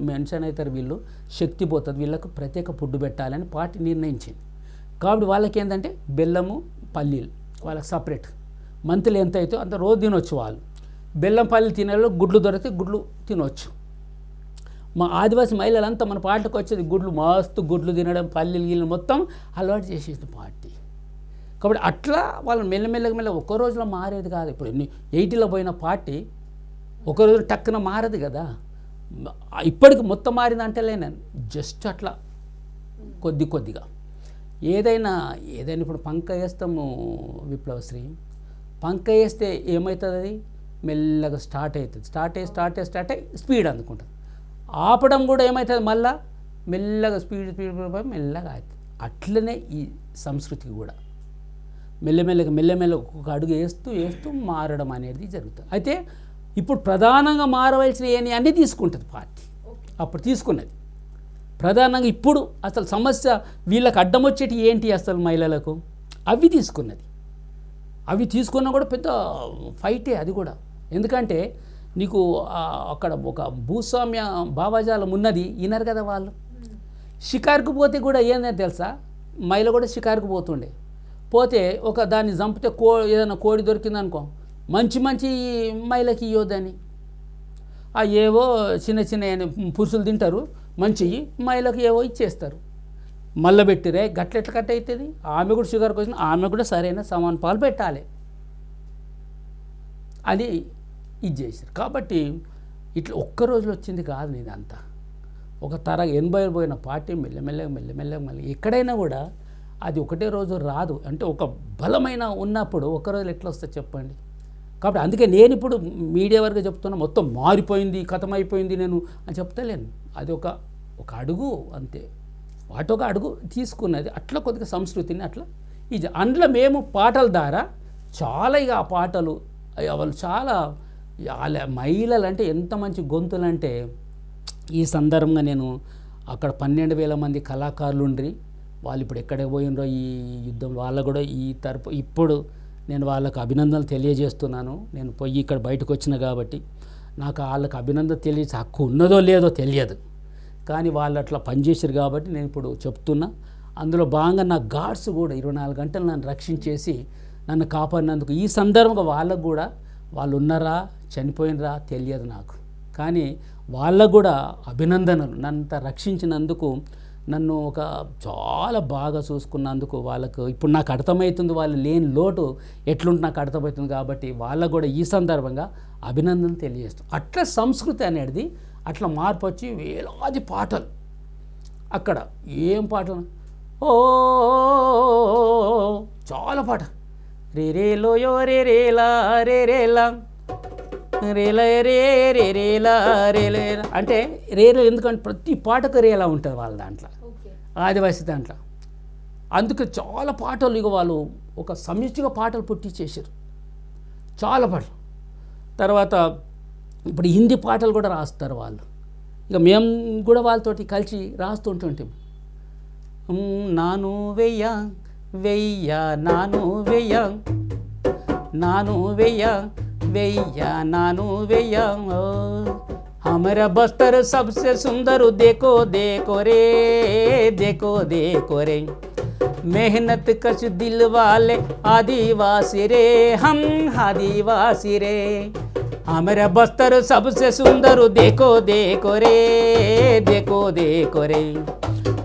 మెన్షన్ అవుతారు, వీళ్ళు శక్తి పోతుంది, వీళ్ళకు ప్రత్యేక ఫుడ్ పెట్టాలని పార్టీ నిర్ణయించింది. కాబట్టి వాళ్ళకి ఏంటంటే బెల్లము పల్లీలు వాళ్ళకి సపరేట్ మంత్లీ ఎంత అయితే అంత రోజు తినొచ్చు. వాళ్ళు బెల్లం పల్లీలు తినేళ్ళు గుడ్లు దొరికితే గుడ్లు తినవచ్చు. మా ఆదివాసీ మహిళలంతా మన పార్టీకి వచ్చేది మస్తు గుడ్లు తినడం, పల్లీలు గిల్లు మొత్తం అలవాటు చేసేది పార్టీ. కాబట్టి అట్లా వాళ్ళు మెల్లమెల్లగా ఒక్క రోజులో మారేది కాదు. ఇప్పుడు 80లో పోయిన పార్టీ ఒక రోజు టక్కున మారదు కదా. ఇప్పటికి మొత్తం మారిందంటే నేను జస్ట్ అట్లా కొద్దిగా ఏదైనా ఇప్పుడు పంక వేస్తాము విప్లవశ్రీ, పంక వేస్తే ఏమవుతుంది, అది మెల్లగా స్టార్ట్ అవుతుంది, స్టార్ట్ అయ్యి స్పీడ్ అందుకుంటుంది. ఆపడం కూడా ఏమవుతుంది, మళ్ళా మెల్లగా స్పీడ్ మెల్లగా అవుతుంది. అట్లనే ఈ సంస్కృతికి కూడా మెల్లమెల్లగా ఒక్కొక్క అడుగు వేస్తూ మారడం అనేది జరుగుతుంది. అయితే ఇప్పుడు ప్రధానంగా మారవలసిన అన్నీ తీసుకుంటుంది పార్టీ. అప్పుడు తీసుకున్నది ప్రధానంగా. ఇప్పుడు అసలు సమస్య వీళ్ళకి అడ్డం వచ్చేటి ఏంటి అసలు మహిళలకు, అవి తీసుకున్నది. అవి తీసుకున్నా కూడా పెద్ద ఫైటే అది కూడా. ఎందుకంటే నీకు అక్కడ ఒక భూస్వామ్య భావజాలం ఉన్నది, వినరు కదా వాళ్ళు. షికారుకు పోతే కూడా ఏంటంటే తెలుసా, మహిళ కూడా షికారుకు పోతే ఒక దాన్ని చంపితే ఏదైనా కోడి దొరికిందనుకో, మంచి మహిళకి ఇవ్వద్దని, ఏవో చిన్న పురుషులు తింటారు మంచివి, మహిళకి ఏవో ఇచ్చేస్తారు. మళ్ళీ పెట్టిరే గట్ల కట్ అవుతుంది. ఆమె కూడా షుగర్కి వచ్చిన ఆమె కూడా సరైన సమాన పాలు పెట్టాలి అని ఇది చేశారు. కాబట్టి ఇట్లా ఒక్క రోజులో వచ్చింది కాదు ఇదంతా. ఒక 80 పోయిన పార్టీ మెల్లమెల్లగా మళ్ళీ ఎక్కడైనా కూడా అది ఒకటే రోజు రాదు. అంటే ఒక బలమైన ఉన్నప్పుడు ఒక్క రోజులు ఎట్లా వస్తుంది చెప్పండి. కాబట్టి అందుకే నేను ఇప్పుడు మీడియా వరకు చెప్తున్నా, మొత్తం మారిపోయింది కథమైపోయింది నేను అని చెప్తలేను. అది ఒక అడుగు అంతే, వాటొక అడుగు తీసుకున్నది. అట్లా కొద్దిగా సంస్కృతిని అట్లా ఇది అందులో మేము పాటల ద్వారా చాలా ఆ పాటలు వాళ్ళు చాలా మహిళలు అంటే ఎంత మంచి గొంతులు అంటే, ఈ సందర్భంగా నేను అక్కడ 12,000 మంది కళాకారులు ఉండ్రి, వాళ్ళు ఇప్పుడు ఎక్కడికి పోయినరో ఈ యుద్ధం, వాళ్ళకు కూడా ఈ తరపు ఇప్పుడు నేను వాళ్ళకు అభినందనలు తెలియజేస్తున్నాను. నేను పోయి ఇక్కడ బయటకు వచ్చిన కాబట్టి నాకు వాళ్ళకి అభినందన తెలియచే హక్కు ఉన్నదో లేదో తెలియదు, కానీ వాళ్ళు అట్లా పనిచేసారు కాబట్టి నేను ఇప్పుడు చెప్తున్నా. అందులో భాగంగా నా గాడ్స్ కూడా 24 గంటలు నన్ను రక్షించేసి నన్ను కాపాడినందుకు ఈ సందర్భంగా వాళ్ళకు కూడా, వాళ్ళు ఉన్నారా చనిపోయినరా తెలియదు నాకు, కానీ వాళ్ళకు కూడా అభినందనలు. నన్ను రక్షించినందుకు, నన్ను ఒక చాలా బాగా చూసుకున్నందుకు వాళ్ళకు ఇప్పుడు నాకు అర్థమవుతుంది, వాళ్ళు లేని లోటు ఎట్లుంటే నాకు అర్థమవుతుంది. కాబట్టి వాళ్ళకు కూడా ఈ సందర్భంగా అభినందన తెలియజేస్తాం. అట్లా సంస్కృతి అనేది అట్లా మార్పు వచ్చి వేలాది పాటలు అక్కడ ఏం పాటలు, చాలా పాట, రే రేలో యో రే రేలా రే రేలా రేలా రే రే రేలా రేలా అంటే రేలా, ఎందుకంటే ప్రతి పాటకు రేలా ఉంటుంది వాళ్ళ దాంట్లో, ఆదివాసీ దాంట్లో. అందుకే చాలా పాటలు ఇక వాళ్ళు ఒక సమిష్టిగా పాటలు పుట్టించేసారు, చాలా పాటలు. తర్వాత ఇప్పుడు హిందీ పాటలు కూడా రాస్తారు వాళ్ళు. ఇక మేము కూడా వాళ్ళతోటి కలిసి రాస్తుంటుంటాం. నాను వెయ్య వెయ్య నాను వెయ్య నాను వెయ్య వెయ్య నాను వెయ్య, हमारा बस्तर सबसे सुंदर देखो देखो रे, देखो देखो रे, मेहनत कश दिल वाले आदिवासी रे, हम आदिवासी रे, हमारा बस्तर सबसे सुंदर देखो देखो रे, देखो देखो रे,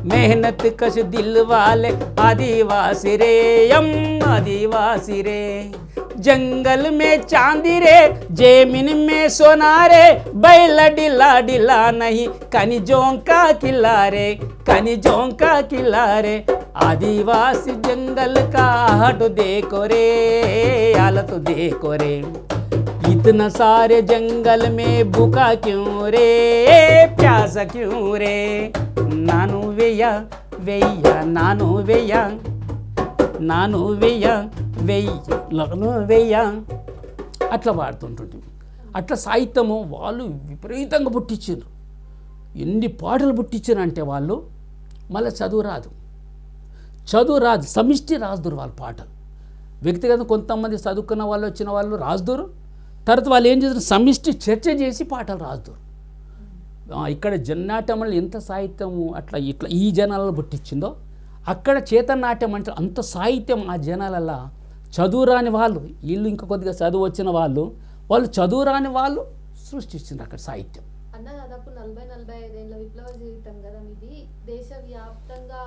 मेहनत कश दिल वाले आदिवासी रे, हम आदिवासी रे, जंगल में चांदी रे जेमिन में सोना रे बैला डिला डिला नहीं खनिजों का किला रे खनिजों का किला रे आदिवासी जंगल का हट देखो रे हालत देखो रे इतना सारे जंगल में भूखा क्यों रे प्यासा क्यों रे नानू वेया वेया नानू वेया నాను వెయ్య అట్లా పాడుతుంటుంది. అట్లా సాహిత్యము వాళ్ళు విపరీతంగా పుట్టించారు. ఎన్ని పాటలు పుట్టించారు అంటే వాళ్ళు మళ్ళీ చదువు రాదు సమిష్టి రాజుదురు వాళ్ళ పాటలు. వ్యక్తిగత కొంతమంది చదువుకున్న వాళ్ళు వచ్చిన వాళ్ళు రాజుదురు, తర్వాత వాళ్ళు ఏం చేస్తారు సమిష్టి చర్చ చేసి పాటలు రాజుదురు. ఇక్కడ జన్నాట్యమలు ఎంత సాహిత్యము అట్లా ఇట్లా ఈ జనాలలో పుట్టించిందో అక్కడ చేతనాట్యం అంటే అంత సాహిత్యం ఆ జనాలల్లో చదువు రాని వాళ్ళు, వీళ్ళు ఇంకా కొద్దిగా చదువు వచ్చిన వాళ్ళు చదువు రాని వాళ్ళు సృష్టించింది అక్కడ సాహిత్యం. అన్న దాదాపు 40-45 ఏళ్ళ విప్లవ జీవితం కదా మీది. దేశవ్యాప్తంగా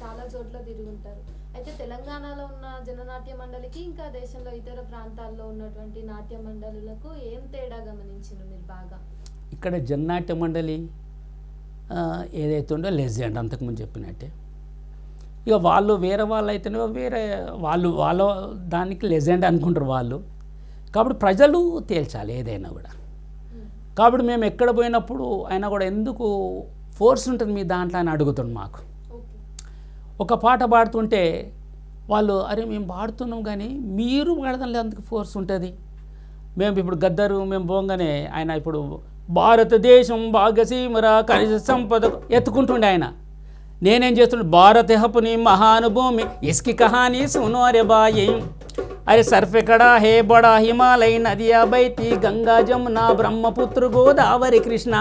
చాలా చోట్ల తిరుగుంటారు. అయితే తెలంగాణలో ఉన్న జననాట్య మండలికి ఇంకా దేశంలో ఇతర ప్రాంతాల్లో ఉన్నటువంటి నాట్య మండలులకు ఏం తేడా గమనించారు మీరు బాగా? ఇక్కడ జననాట్య మండలి ఏదైతే ఉందో లెజెండ్ అంతకుముందు చెప్పినట్టే. ఇక వాళ్ళు వేరే వాళ్ళు అయితేనే వేరే వాళ్ళ దానికి లెజెండ్ అనుకుంటారు వాళ్ళు. కాబట్టి ప్రజలు తేల్చాలి ఏదైనా కూడా. కాబట్టి మేము ఎక్కడ పోయినప్పుడు అయినా కూడా ఎందుకు ఫోర్స్ ఉంటుంది మీ దాంట్లో అని అడుగుతుంది మాకు. ఒక పాట పాడుతుంటే వాళ్ళు అరే మేము పాడుతున్నాం కానీ మీరు పాడదాం అందుకు ఫోర్స్ ఉంటుంది. మేము ఇప్పుడు గద్దరు మేము పోగానే ఆయన ఇప్పుడు భారతదేశం భాగసీమరా ఖనిజ సంపద ఎత్తుకుంటుండే ఆయన. నేనేం చేస్తుండే భారత హపుని మహానుభూమి ఇస్కి కహానీ సునో అరే బాయి అరే సర్ఫ్ ఎక్కడా హే బడా హిమాలయ నదియా బైతి గంగా జమునా బ్రహ్మపుత్ర గోదావరి కృష్ణ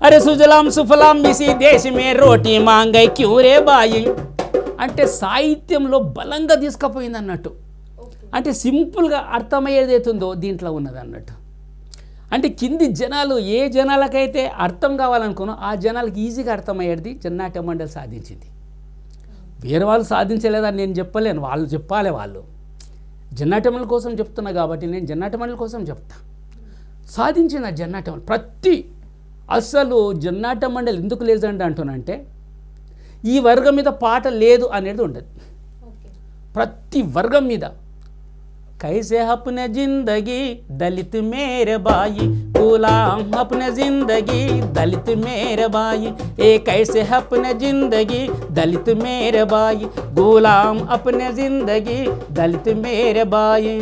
అరే సుజలాం సుఫలాం మిసి దేశమే రోటీ మాంగై క్యూరే బాయి అంటే సాహిత్యంలో బలంగా తీసుకుపోయింది అన్నట్టు. అంటే సింపుల్గా అర్థమయ్యేది అవుతుందో దీంట్లో ఉన్నది అన్నట్టు. అంటే కింది జనాలు ఏ జనాలకైతే అర్థం కావాలనుకున్నో ఆ జనాలకి ఈజీగా అర్థమయ్యేది జననాట్య మండలి సాధించింది. వేరే వాళ్ళు సాధించలేదని నేను చెప్పలేను, వాళ్ళు చెప్పాలి. వాళ్ళు జననాట్య మండలి కోసం చెప్తున్నా కాబట్టి నేను జననాట్య మండలి కోసం చెప్తా. సాధించింది ఆ జననాట్య మండలి. అసలు జననాట్య మండలి ఎందుకు లేదండి అంటున్నానంటే ఈ వర్గం మీద పాట లేదు అనేది ఉండదు. ప్రతి వర్గం మీద कैसे अपने जिंदगी दलित मेरे भाई गुलाम अपने जिंदगी दलित मेरे भाई ए कैसे अपने जिंदगी दलित मेरे भाई गुलाम अपने जिंदगी दलित मेरे भाई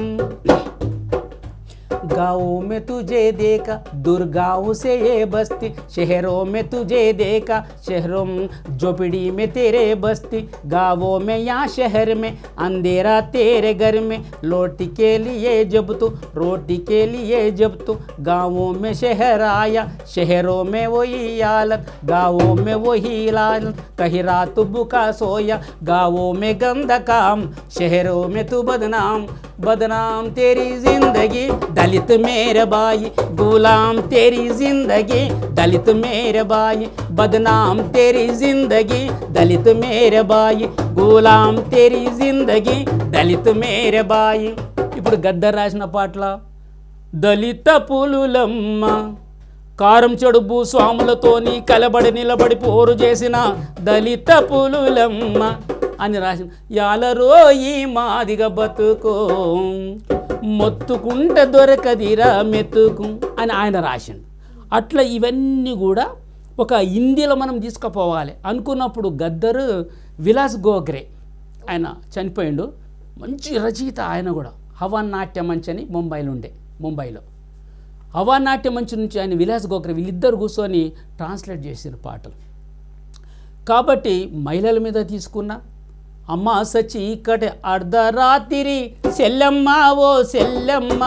गाँवों में तुझे देखा दूर गाँव से ये बस्ती शहरों में तुझे देखा शहरों में झोपड़ी में तेरे बस्ती गाँवों में या शहर में अंधेरा तेरे घर में रोटी के लिए जब तू गाँवों में शहर आया शहरों में वही हालत गाँवों में वही हालत कहीं रात भूखा सोया गाँवों में गंदा काम शहरों में तू बदनाम तेरी जिंदगी दलित मेरे भाई गुलाम तेरी जिंदगी दलित मेरे भाई बदनाम तेरी जिंदगी दलित मेरे भाई गुलाम तेरी जिंदगी दलित मेरे भाई. ఇప్పుడు గద్దర్ రాసిన పాటల దళిత పులులమ్మ కారం చెడు భూస్వాములతోని కలబడి నిలబడి పోరు చేసిన దళిత పులులమ్మ అని రాసిన యాలరో ఈ మాదిగ బతుకో మొత్తుకుంట దొరకదిరా మెతుకు అని ఆయన రాసిండు. అట్లా ఇవన్నీ కూడా ఒక హిందీలో మనం తీసుకుపోవాలి అనుకున్నప్పుడు గద్దరు విలాస్ గోఖరే ఆయన చనిపోయిండు. మంచి రచయిత ఆయన కూడా. హవన్ నాట్య మంచ్ అని ముంబైలో హవన్ నాట్య మంచ్ నుంచి ఆయన విలాస్ గోఖరే వీళ్ళిద్దరు కూర్చొని ట్రాన్స్లేట్ చేసిన పాటలు. కాబట్టి మహిళల మీద తీసుకున్న అమ్మ చీకటి అర్ధరాత్రి సెల్లమ్మ ఓ సెల్లమ్మ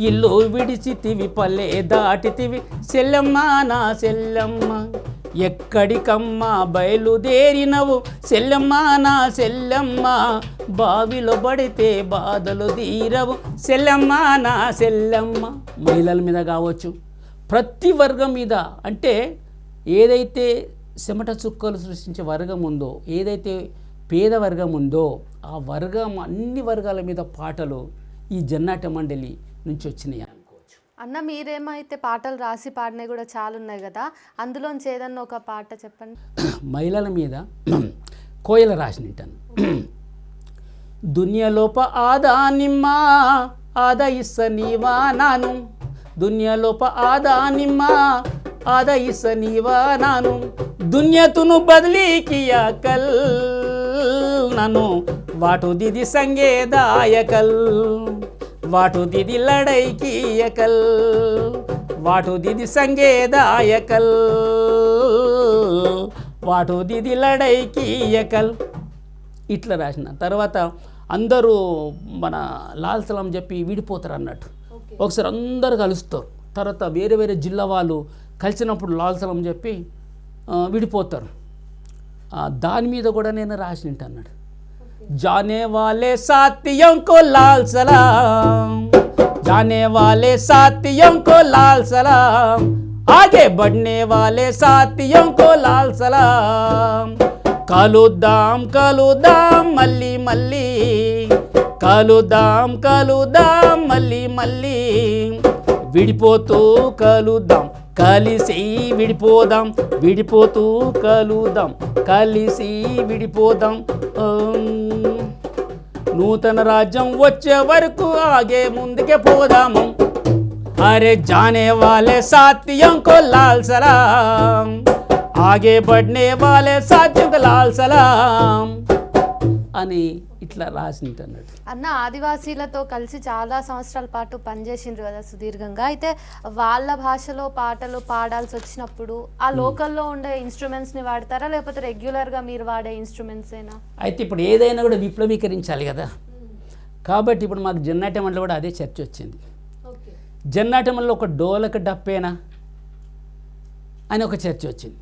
ఇల్లు విడిచితివి పల్లె దాటితివి సెల్లమ్మ నా సెల్లమ్మ ఎక్కడికమ్మ బయలుదేరినవు సెల్లమ్మ నా సెల్లమ్మ బావిలో పడితే బాధలు తీరవు సెల్లమ్మ నా సెల్లమ్మ. మహిళల మీద కావచ్చు ప్రతి వర్గం మీద. అంటే ఏదైతే చెమట చుక్కలు సృష్టించే వర్గం ఉందో ఏదైతే పేద వర్గం ఉందో ఆ వర్గం అన్ని వర్గాల మీద పాటలు ఈ జన్నాట్య మండలి నుంచి వచ్చినాయి అనుకోవచ్చు. అన్న మీరేమైతే పాటలు రాసి పాడినవి కూడా చాలా ఉన్నాయి కదా, అందులోంచి ఏదన్నా ఒక పాట చెప్పండి. మహిళల మీద కోయల రాసినింటాను. దునియలోప ఆదా నిమ్మ ఆదా ఇస్స నీవా నాను, దునియలోప ఆదా నిమ్మ ఆదా ఇస్స నీవా నాను, దునియతును బదిలీ కియా కల్ నను వాటు దిది సంగేదాయకల్, వాటు దిది లడై కియకల్, వాటు దిది సంగేదాయకల్, వాటు దిది లడై కియకల్. ఇట్లా రాసిన తర్వాత అందరూ మన లాల్ సలాం చెప్పి విడిపోతారు అన్నట్టు. ఒకసారి అందరు కలుస్తారు, తర్వాత వేరే వేరే జిల్లా వాళ్ళు కలిసినప్పుడు లాల్ సలాం చెప్పి విడిపోతారు. దాని మీద కూడా నేను రాసినట్టు అన్నాడు. जाने वाले साथियों को लाल सलाम, जाने वाले साथियों को लाल सलाम, आगे बढ़ने वाले साथियों को लाल सलाम, कलुदाम कलुदाम मल्ली मल्ली, कलुदाम कलुदाम मल्ली मल्ली, విడిపోతూ కలుద్దాం కలిసి విడిపోదాం, విడిపోతూ కలుద్దాం కలిసి విడిపోదాం, నూతన రాజ్యం వచ్చే వరకు ఆగే ముందుకే పోదాము, అరే జానే వాలే సాథియోं को लाल सलाम, ఆగే बढ़ने वाले साथियों को लाल सलाम అని ఇట్లా రాసింటన్నాడు. అన్న ఆదివాసీలతో కలిసి చాలా సంవత్సరాల పాటు పనిచేసిండ్రు కదా సుదీర్ఘంగా, అయితే వాళ్ళ భాషలో పాటలు పాడాల్సి వచ్చినప్పుడు ఆ లోకల్లో ఉండే ఇన్స్ట్రుమెంట్స్ని వాడతారా లేకపోతే రెగ్యులర్గా మీరు వాడే ఇన్స్ట్రుమెంట్సేనా? అయితే ఇప్పుడు ఏదైనా కూడా విప్లవీకరించాలి కదా, కాబట్టి ఇప్పుడు మాకు జన్నాట్యమంలో కూడా అదే చర్చ వచ్చింది. జన్నాట్యమంలో ఒక డోలక డప్పేనా అని ఒక చర్చ వచ్చింది.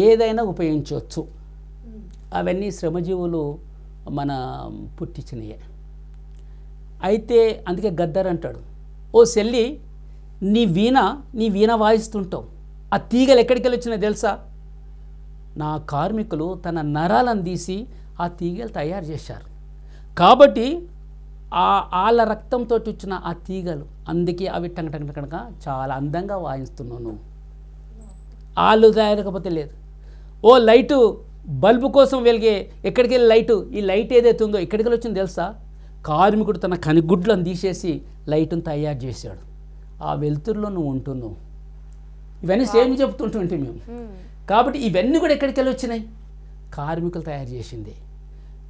ఏదైనా ఉపయోగించవచ్చు, అవన్నీ శ్రమజీవులు మన పుట్టించినయే. అయితే అందుకే గద్దర్ అంటాడు, ఓ సెల్లి నీ వీణ వాయిస్తుంటావు, ఆ తీగలు ఎక్కడికి వెళ్ళి వచ్చినాయి తెలుసా? నా కార్మికులు తన నరాలను తీసి ఆ తీగలు తయారు చేశారు, కాబట్టి వాళ్ళ రక్తంతో వచ్చిన ఆ తీగలు, అందుకే అవి టంక టంక టంక చాలా అందంగా వాయిస్తున్నావు నువ్వు, వాళ్ళు తయారకపోతే లేదు. ఓ లైటు బల్బు కోసం వెలిగే ఎక్కడికి వెళ్ళి లైటు, ఈ లైట్ ఏదైతే ఉందో ఎక్కడికి వెళ్ళి వచ్చింది తెలుసా? కార్మికుడు తన కనిగుడ్లను తీసేసి లైటును తయారు చేశాడు, ఆ వెలుతురులో నువ్వు ఉంటున్నావు. ఇవన్నీ సేమ్ చెప్తుంటుంటే మేము. కాబట్టి ఇవన్నీ కూడా ఎక్కడికి వెళ్ళి వచ్చినాయి? కార్మికులు తయారు చేసింది.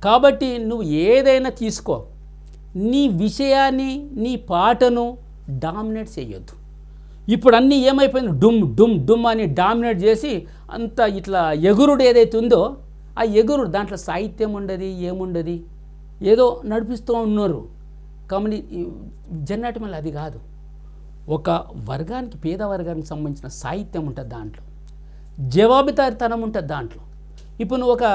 కాబట్టి నువ్వు ఏదైనా తీసుకో, నీ విషయాన్ని నీ పాటను డామినేట్ చేయొద్దు. ఇప్పుడు అన్నీ ఏమైపోయింది, డుమ్ డుమ్ డుమ్ అని డామినేట్ చేసి అంత ఇట్లా ఎగురుడు ఏదైతే ఉందో ఆ ఎగురుడు దాంట్లో సాహిత్యం ఉండదు, ఏముండదు, ఏదో నడిపిస్తూ ఉన్నారు. కాబట్టి జన్నాట్యం అది కాదు, ఒక వర్గానికి పేద వర్గానికి సంబంధించిన సాహిత్యం ఉంటుంది, దాంట్లో జవాబుదారితనం ఉంటుంది దాంట్లో. ఇప్పుడు నువ్వు ఒక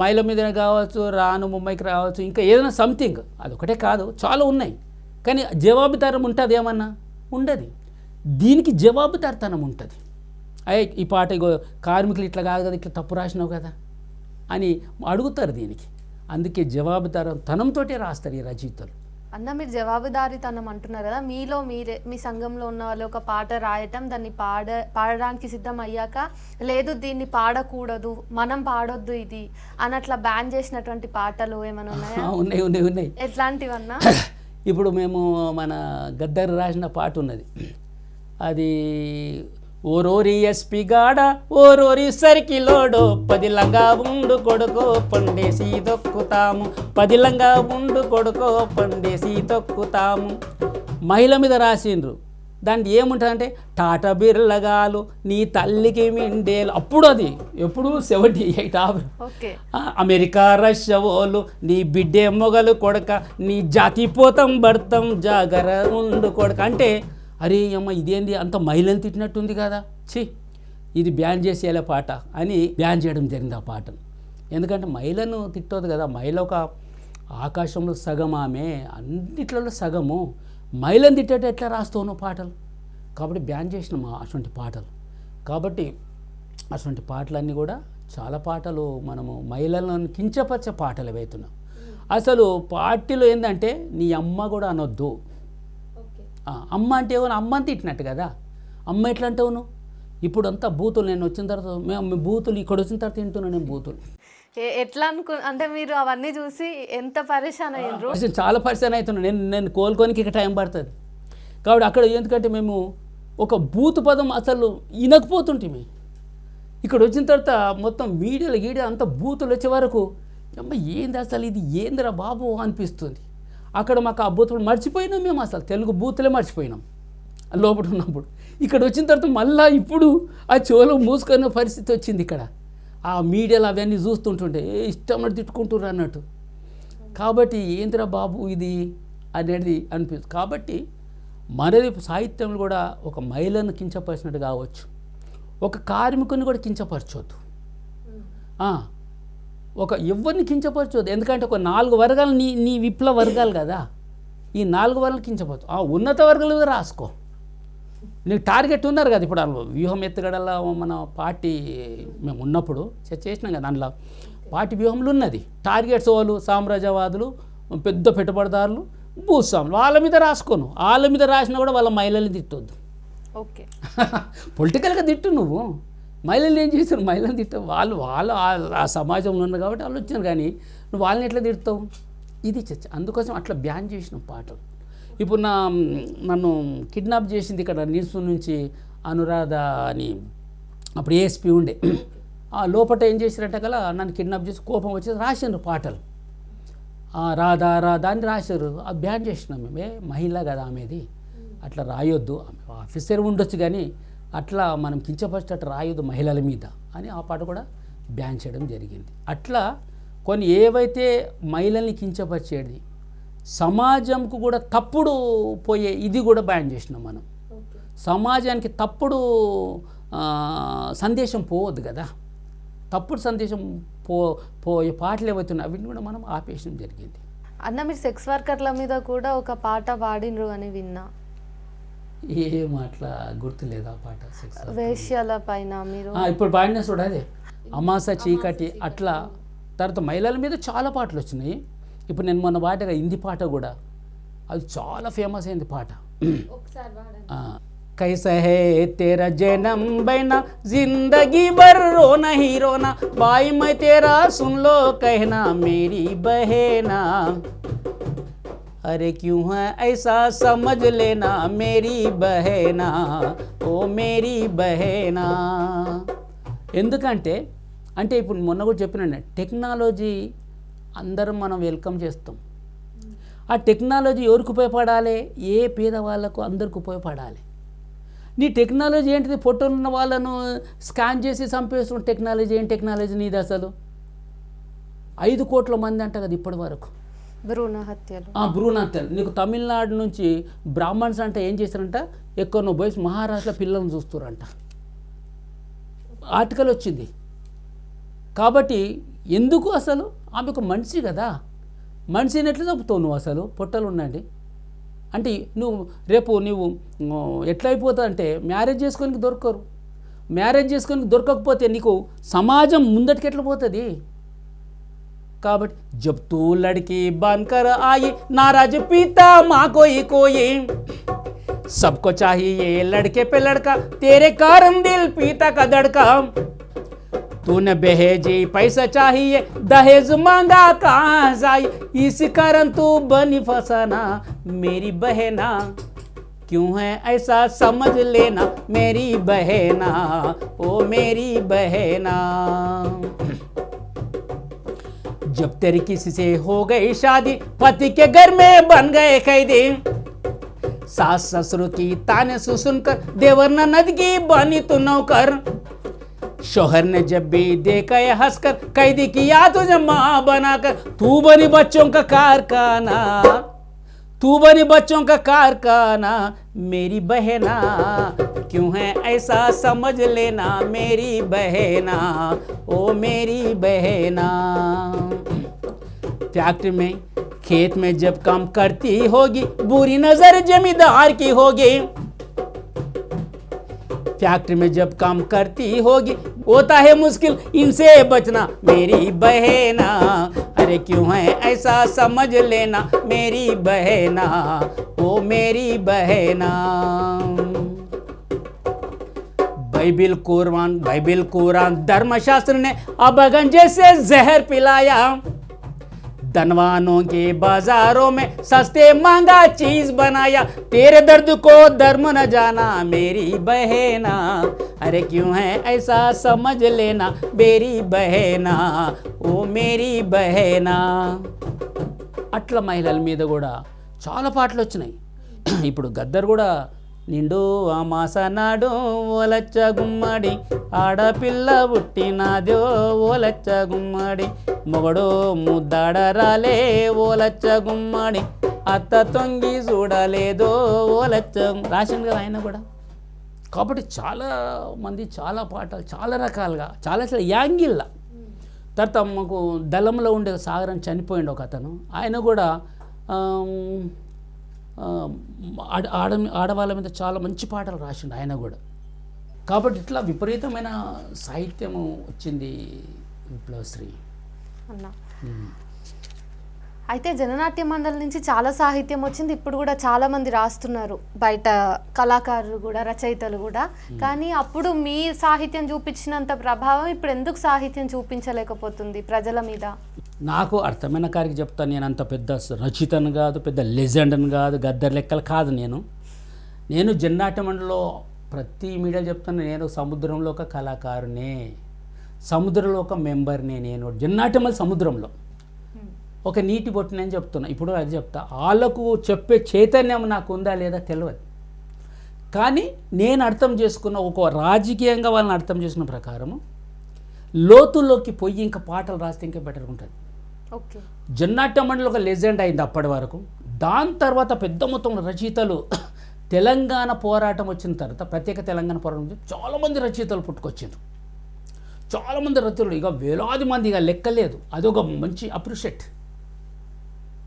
మహిళ మీద కావచ్చు, రాను ముంబైకి రావచ్చు, ఇంకా ఏదైనా సంథింగ్, అదొకటే కాదు చాలా ఉన్నాయి, కానీ జవాబుదారం ఉంటుంది ఏమన్నా ఉండదు. దీనికి జవాబుదారితనం ఉంటుంది. ఈ పాట ఇగో కార్మికులు ఇట్లా కాదు కదా, ఇట్లా తప్పు రాసినావు కదా అని అడుగుతారు దీనికి. అందుకే జవాబుదారితనంతో రాస్తారు ఈ రచయితలు. అన్న మీరు జవాబుదారీతనం అంటున్నారు కదా, మీలో మీరే మీ సంఘంలో ఉన్న వాళ్ళు ఒక పాట రాయటం, దాన్ని పాడడానికి సిద్ధం అయ్యాక లేదు దీన్ని పాడకూడదు, మనం పాడొద్దు ఇది అని అట్లా బ్యాన్ చేసినటువంటి పాటలు ఏమైనా ఉన్నాయా? ఉన్నాయి. ఎట్లాంటివన్నా? ఇప్పుడు మేము మన గద్దర్ రాసిన పాట ఉన్నది, అది ఓరోరి ఎస్పి గాడ ఓరోరి సర్కిలోడో పదిలంగా ఉండు కొడుకో పండేసి తొక్కుతాము, పదిలంగా ఉండు కొడుకో పండేసి తొక్కుతాము. మహిళ మీద రాసిండ్రు, దాంట్లో ఏముంటుందంటే టాటా బిర్లగాలు నీ తల్లికి మిండేలు, అప్పుడు అది ఎప్పుడు 78 అమెరికా రష్యవోలు నీ బిడ్డే మొగలు కొడక నీ జాతి పోతం భర్తం జాగర ఉండు కొడక. అంటే అరే అమ్మ ఇదేంది అంత మహిళను తిట్టినట్టుంది కదా, ఇది బ్యాన్ చేసేలా పాట అని బ్యాన్ చేయడం జరిగింది ఆ పాటను. ఎందుకంటే మహిళను తిట్టదు కదా, మహిళ ఒక ఆకాశంలో సగం, ఆమె అన్నిట్లలో సగము, మహిళను తిట్టేట ఎట్లా రాస్తావు పాటలు? కాబట్టి బ్యాన్ చేసినాం అటువంటి పాటలు. కాబట్టి అటువంటి పాటలన్నీ కూడా చాలా పాటలు మనము మహిళలను కించపరిచే పాటలు వేస్తున్నాం. అసలు పార్టీలో ఏంటంటే నీ అమ్మ కూడా అనొద్దు. అమ్మ అంటే ఏమన్నా అమ్మని తిట్టినట్టు కదా. అమ్మ ఎట్లా అంటావు నువ్వు? ఇప్పుడు అంతా బూతులు. నేను వచ్చిన తర్వాత మేము బూతులు ఇక్కడ వచ్చిన తర్వాత తింటున్నాను నేను బూతులు. ఎట్లా అంటే మీరు అవన్నీ చూసి ఎంత పరేషాన్ అయ్యారు? అసలు చాలా పరిశాన్ అవుతున్నాను నేను కోలుకోనికి ఇక టైం పడుతుంది. కాబట్టి అక్కడ ఎందుకంటే మేము ఒక బూతు పదం అసలు వినకపోతుంటే ఇక్కడ వచ్చిన తర్వాత మొత్తం మీడియాలో అంత బూతులు వచ్చే వరకు అమ్మ ఏంది అసలు ఇది ఏందిరా బాబు అనిపిస్తుంది. అక్కడ మాకు ఆ బూతులు మర్చిపోయినాం. మేము అసలు తెలుగు బూతులే మర్చిపోయినాం లోపల ఉన్నప్పుడు. ఇక్కడ వచ్చిన తర్వాత మళ్ళీ ఇప్పుడు ఆ చెవులు మూసుకునే పరిస్థితి వచ్చింది. ఇక్కడ ఆ మీడియాలో అవన్నీ చూస్తుంటుంటే ఇష్టం తిట్టుకుంటున్నారు అన్నట్టు. కాబట్టి ఏందిరా బాబు ఇది అనేది అనిపిస్తుంది. కాబట్టి మనది సాహిత్యంలో కూడా ఒక మహిళను కించపరిచినట్టు కావచ్చు, ఒక కార్మికుని కూడా కించపరచవద్దు, ఒక ఎవరిని కించపరచవద్దు. ఎందుకంటే ఒక 4 వర్గాలు నీ విప్లవ వర్గాలు కదా. ఈ 4 వర్గాలు కించపరచు. ఉన్నత వర్గాలు రాసుకో. నీకు టార్గెట్ ఉన్నారు కదా. ఇప్పుడు వ్యూహం ఎత్తుగడల మన పార్టీ మేము ఉన్నప్పుడు చేసినాం కదా. దాంట్లో పార్టీ వ్యూహంలో ఉన్నది టార్గెట్స్. వాళ్ళు సామ్రాజ్యవాదులు, పెద్ద పెట్టుబడిదారులు, భూస్వాములు, వాళ్ళ మీద రాసుకోను. వాళ్ళ మీద రాసినా కూడా వాళ్ళ మహిళల్ని తిట్టొద్దు. ఓకే, పొలిటికల్గా తిట్టు. నువ్వు మహిళలు ఏం చేస్తారు? మహిళలు తిట్టావు. వాళ్ళు ఆ సమాజంలో ఉన్నారు కాబట్టి వాళ్ళు వచ్చారు. కానీ నువ్వు వాళ్ళని ఎట్లా తిడతావు? ఇది చర్చ. అందుకోసం అట్లా బ్యాన్ చేసిన పాటలు. ఇప్పుడు నన్ను కిడ్నాప్ చేసింది ఇక్కడ నిల్సు నుంచి అనురాధ అని అప్పుడు ఏఎస్పీ ఉండే. ఆ లోపల ఏం చేశారంటే కదా, నన్ను కిడ్నాప్ చేసి కోపం వచ్చేసి రాశారు పాటలు. రాధా రాధా అని రాశారు. అది బ్యాన్ చేసినాం మేము. మహిళ కదా ఆమెది, అట్లా రాయొద్దు. ఆఫీసర్ ఉండొచ్చు కానీ అట్లా మనం కించపరిచేటట్టు రాయొద్దు మహిళల మీద అని ఆ పాట కూడా బ్యాన్ చేయడం జరిగింది. అట్లా కొన్ని ఏవైతే మహిళల్ని కించపరిచేది సమాజంకు కూడా తప్పుడు పోయే ఇది కూడా బ్యాన్ చేసినాం మనం. సమాజానికి తప్పుడు సందేశం పోవద్దు కదా. తప్పుడు సందేశం పోయే పాటలు ఏవైతున్నాయి అవి కూడా మనం ఆపేయడం జరిగింది. అన్న మీరు సెక్స్ వర్కర్ల మీద కూడా ఒక పాట పాడినరు అని విన్నా. ఏం అట్లా గుర్తులేదు ఆ పాట. సెక్స్ వేశ్యల పైన మీరు ఇప్పుడు పాడిన చూడ అదే అమాస చీకటి. అట్లా తర్వాత మహిళల మీద చాలా పాటలు వచ్చినాయి. ఇప్పుడు నేను మొన్న పాటగా హిందీ పాట కూడా అది చాలా ఫేమస్ అయింది పాట. कैसा है तेरा जन्म बहना जिंदगी भर रोना ही रोना भाई मैं तेरा सुन लो कहना मेरी बहना अरे क्यों है ऐसा समझ लेना मेरी बहना ओ मेरी बहना. ఎందుకంటే ఇప్పుడు మొన్న కూడా చెప్పిన టెక్నాలజీ అందరం మనం వెల్కమ్ చేస్తాం. ఆ టెక్నాలజీ ఎవరికి ఉపయోగపడాలి? ఏ పేదవాళ్ళకు అందరికి ఉపయోగపడాలి. నీ టెక్నాలజీ ఏంటిది? పొట్టలున్న వాళ్ళను స్కాన్ చేసి చంపేస్తున్న టెక్నాలజీ. ఏం టెక్నాలజీ నీది అసలు? 5 కోట్ల మంది అంట కదా ఇప్పటి వరకు భ్రూణ హత్యలు. భ్రూణ హత్యలు. నీకు తమిళనాడు నుంచి బ్రాహ్మణ్స్ అంటే ఏం చేస్తారంట, ఎక్కడో పోయి మహారాష్ట్రలో పిల్లలను చూస్తారంట. ఆర్టికల్ వచ్చింది. కాబట్టి ఎందుకు అసలు? ఆమెకు మనిషి కదా. మనిషిని ఎట్లా చంపుతావు నువ్వు అసలు? పొట్టలు ఉండండి అంటే నువ్వు రేపు నువ్వు ఎట్లయిపోతుంది అంటే మ్యారేజ్ చేసుకోనికి దొరకరు. మ్యారేజ్ చేసుకోనికి దొరకకపోతే నీకు సమాజం ముందటికి ఎట్లా పోతుంది? కాబట్టి జబ్ తూ లడ్కి బన్కర్ ఆయి నారాజ్ పీతా మా కోయి కోయి सबको चाहिए लड़के पे लड़का तेरे कारण दिल पीता का धड़का तूने बहेजी पैसा चाहिए दहेज मांगा कहाँ जाई इस कारण तू बनी फसाना मेरी बहना क्यों है ऐसा समझ लेना मेरी बहना ओ मेरी बहना. जब तेरी किसी से हो गई शादी पति के घर में बन गए कैदी सास ससुर की ताने सुनकर देवर ननद की बनी तू नौकर शोहर ने जब भी देखा ये हंसकर कैदी किया तुझे माँ बनाकर तू बनी बच्चों का कारखाना तू बनी बच्चों का कारखाना मेरी बहना क्यों है ऐसा समझ लेना मेरी बहना ओ मेरी बहना. फैक्ट्री में खेत में जब काम करती होगी बुरी नजर जमींदार की होगी फैक्ट्री में जब काम करती होगी होता है मुश्किल इनसे बचना मेरी बहना अरे क्यों है ऐसा समझ लेना मेरी बहना, ओ मेरी बहना। बाइबिल कुरान धर्मशास्त्र ने अबगन जैसे जहर पिलाया, धनवानों के बाजारों में सस्ते महंगा चीज बनाया, तेरे दर्द को धर्म न जाना मेरी बहना, अरे क्यों है ऐसा समझ लेना मेरी बहना, ओ मेरी बहना। అట్లా మహిళల మీద కూడా చాలా పాటలు వచ్చినాయి. ఇప్పుడు గద్దర్ కూడా నిండు అమాస నాడు ఓలచ్చ గుమ్మడి, ఆడపిల్ల పుట్టినాదో ఓలచ్చ గుమ్మడి, మొగడు ముద్దాడ రాలే ఓలచ్చ గుమ్మడి, అత్త తొంగి చూడలేదో ఓలచ్చ రాసిండు కదా ఆయన కూడా. కాబట్టి చాలా మంది చాలా పాటలు చాలా రకాలుగా చాలా యాంగిల్లా. తర్వాత మాకు దళంలో ఉండే సాగరం చనిపోయిండు ఒక అతను, ఆయన కూడా ఆడవాళ్ళ మీద చాలా మంచి పాటలు రాసిండు ఆయన కూడా. కాబట్టి ఇట్లా విపరీతమైన సాహిత్యము వచ్చింది విప్లవశ్రీ అన్న. అయితే జననాట్య మండలి నుంచి చాలా సాహిత్యం వచ్చింది, ఇప్పుడు కూడా చాలా మంది రాస్తున్నారు బయట కళాకారులు కూడా రచయితలు కూడా. కానీ అప్పుడు మీ సాహిత్యం చూపించినంత ప్రభావం ఇప్పుడు ఎందుకు సాహిత్యం చూపించలేకపోతుంది ప్రజల మీద? నాకు అర్థమైన కారికి చెప్తాను, నేను అంత పెద్ద రచయితను కాదు, పెద్ద లెజెండ్ని కాదు, గద్దర్ లెక్కలు కాదు. నేను జననాట్య మండలిలో ప్రతి మీడియాలో చెప్తాను, నేను సముద్రంలో ఒక కళాకారునే, సముద్రంలో ఒక మెంబర్నే. నేను జననాట్య మండలి సముద్రంలో ఒక నీటి బొట్టునని చెప్తున్నా. ఇప్పుడు అది చెప్తా, వాళ్ళకు చెప్పే చైతన్యం నాకు ఉందా లేదా తెలియదు. కానీ నేను అర్థం చేసుకున్న ఒక రాజకీయంగా వాళ్ళని అర్థం చేసుకున్న ప్రకారము లోతుల్లోకి పోయి ఇంకా పాటలు రాస్తే ఇంకా బెటర్గా ఉంటుంది. ఓకే, జననాట్య మండలి ఒక లెజెండ్ అయింది అప్పటి వరకు. దాని తర్వాత పెద్ద మొత్తంలో రచయితలు తెలంగాణ పోరాటం వచ్చిన తర్వాత, ప్రత్యేక తెలంగాణ పోరాటం వచ్చి చాలామంది రచయితలు పుట్టుకొచ్చారు. చాలామంది రచయితలు ఇక వేలాది మంది, ఇక లెక్కలేదు. అదొక మంచి అప్రిషియేట్.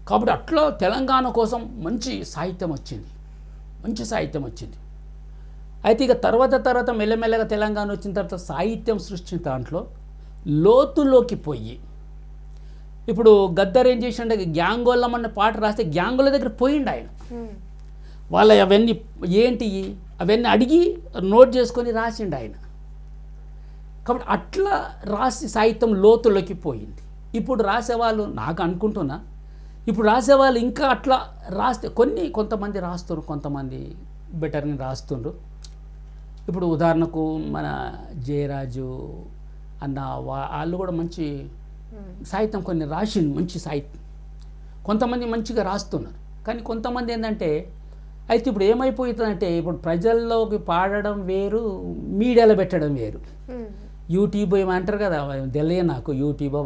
కాబట్టి అట్లా తెలంగాణ కోసం మంచి సాహిత్యం వచ్చింది. అయితే ఇక తర్వాత మెల్లమెల్లగా తెలంగాణ వచ్చిన తర్వాత సాహిత్యం సృష్టించిన దాంట్లో లోతులోకి పోయి, ఇప్పుడు గద్దర్ ఏం చేసిండే, గ్యాంగోళ్ళం అన్న పాట రాస్తే గ్యాంగోళ్ళ దగ్గర పోయిండు ఆయన. వాళ్ళ అవన్నీ ఏంటి అవన్నీ అడిగి నోట్ చేసుకొని రాసిండు ఆయన. కాబట్టి అట్లా రాసి సాహిత్యం లోతులోకి పోయింది. ఇప్పుడు రాసేవాళ్ళు, నాకు అనుకుంటున్నా, ఇప్పుడు రాసేవాళ్ళు ఇంకా అట్లా రాస్తే కొంతమంది రాస్తున్నారు, కొంతమంది బెటర్ని రాస్తుండ్రు. ఇప్పుడు ఉదాహరణకు మన జయరాజు అన్న వాళ్ళు కూడా మంచి సాహిత్యం కొన్ని రాసిండు, మంచి సాహిత్యం. కొంతమంది మంచిగా రాస్తున్నారు. కానీ కొంతమంది ఏంటంటే, అయితే ఇప్పుడు ఏమైపోతుందంటే, ఇప్పుడు ప్రజల్లోకి పాడడం వేరు, మీడియాలో పెట్టడం వేరు. యూట్యూబ్ ఏమంటారు కదా, తెలియ నాకు, యూట్యూబ్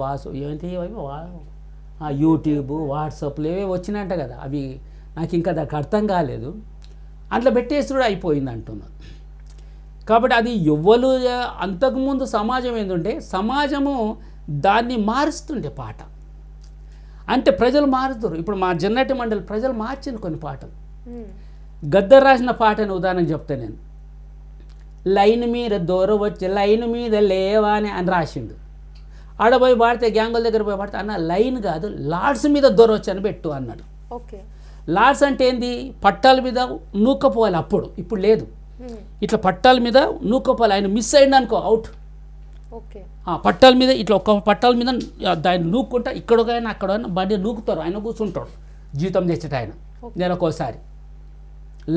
యూట్యూబ్ వాట్సాప్లు ఏవే వచ్చినాయంట కదా, అవి నాకు ఇంకా దానికి అర్థం కాలేదు. అట్లా పెట్టేసుడు అయిపోయింది అంటున్నారు. కాబట్టి అది ఎవ్వరు అంతకుముందు సమాజం ఏంటంటే, సమాజము దాన్ని మారుస్తుండే పాట అంటే ప్రజలు మారుతారు. ఇప్పుడు మా జననాట్య మండలి ప్రజలు మార్చింది కొన్ని పాటలు. గద్దర్ రాసిన పాటని ఉదాహరణ చెప్తా నేను. లైన్ మీద దూరం వచ్చి లైన్ మీద లేవా అని రాసిండు. ఆడపోయి పాడితే గ్యాంగుల దగ్గర పోయి పాడితే, అన్న లైన్ కాదు లాడ్స్ మీద దూరం వచ్చి అని పెట్టు అన్నాడు. ఓకే, లాడ్స్ అంటే ఏంది, పట్టాల మీద నూక్కపోవాలి. ఇప్పుడు లేదు, ఇట్లా పట్టాల మీద నూక్కపోవాలి. ఆయన మిస్ అయింది అనుకో అవుట్. ఓకే, పట్టాల మీద ఇట్లా ఒక్క పట్టాల మీద దాన్ని నూక్కుంటా, ఇక్కడైనా అక్కడ బండి నూకుతారు, ఆయన కూర్చుంటాడు, జీతం తెచ్చట ఆయన నెలకోసారి.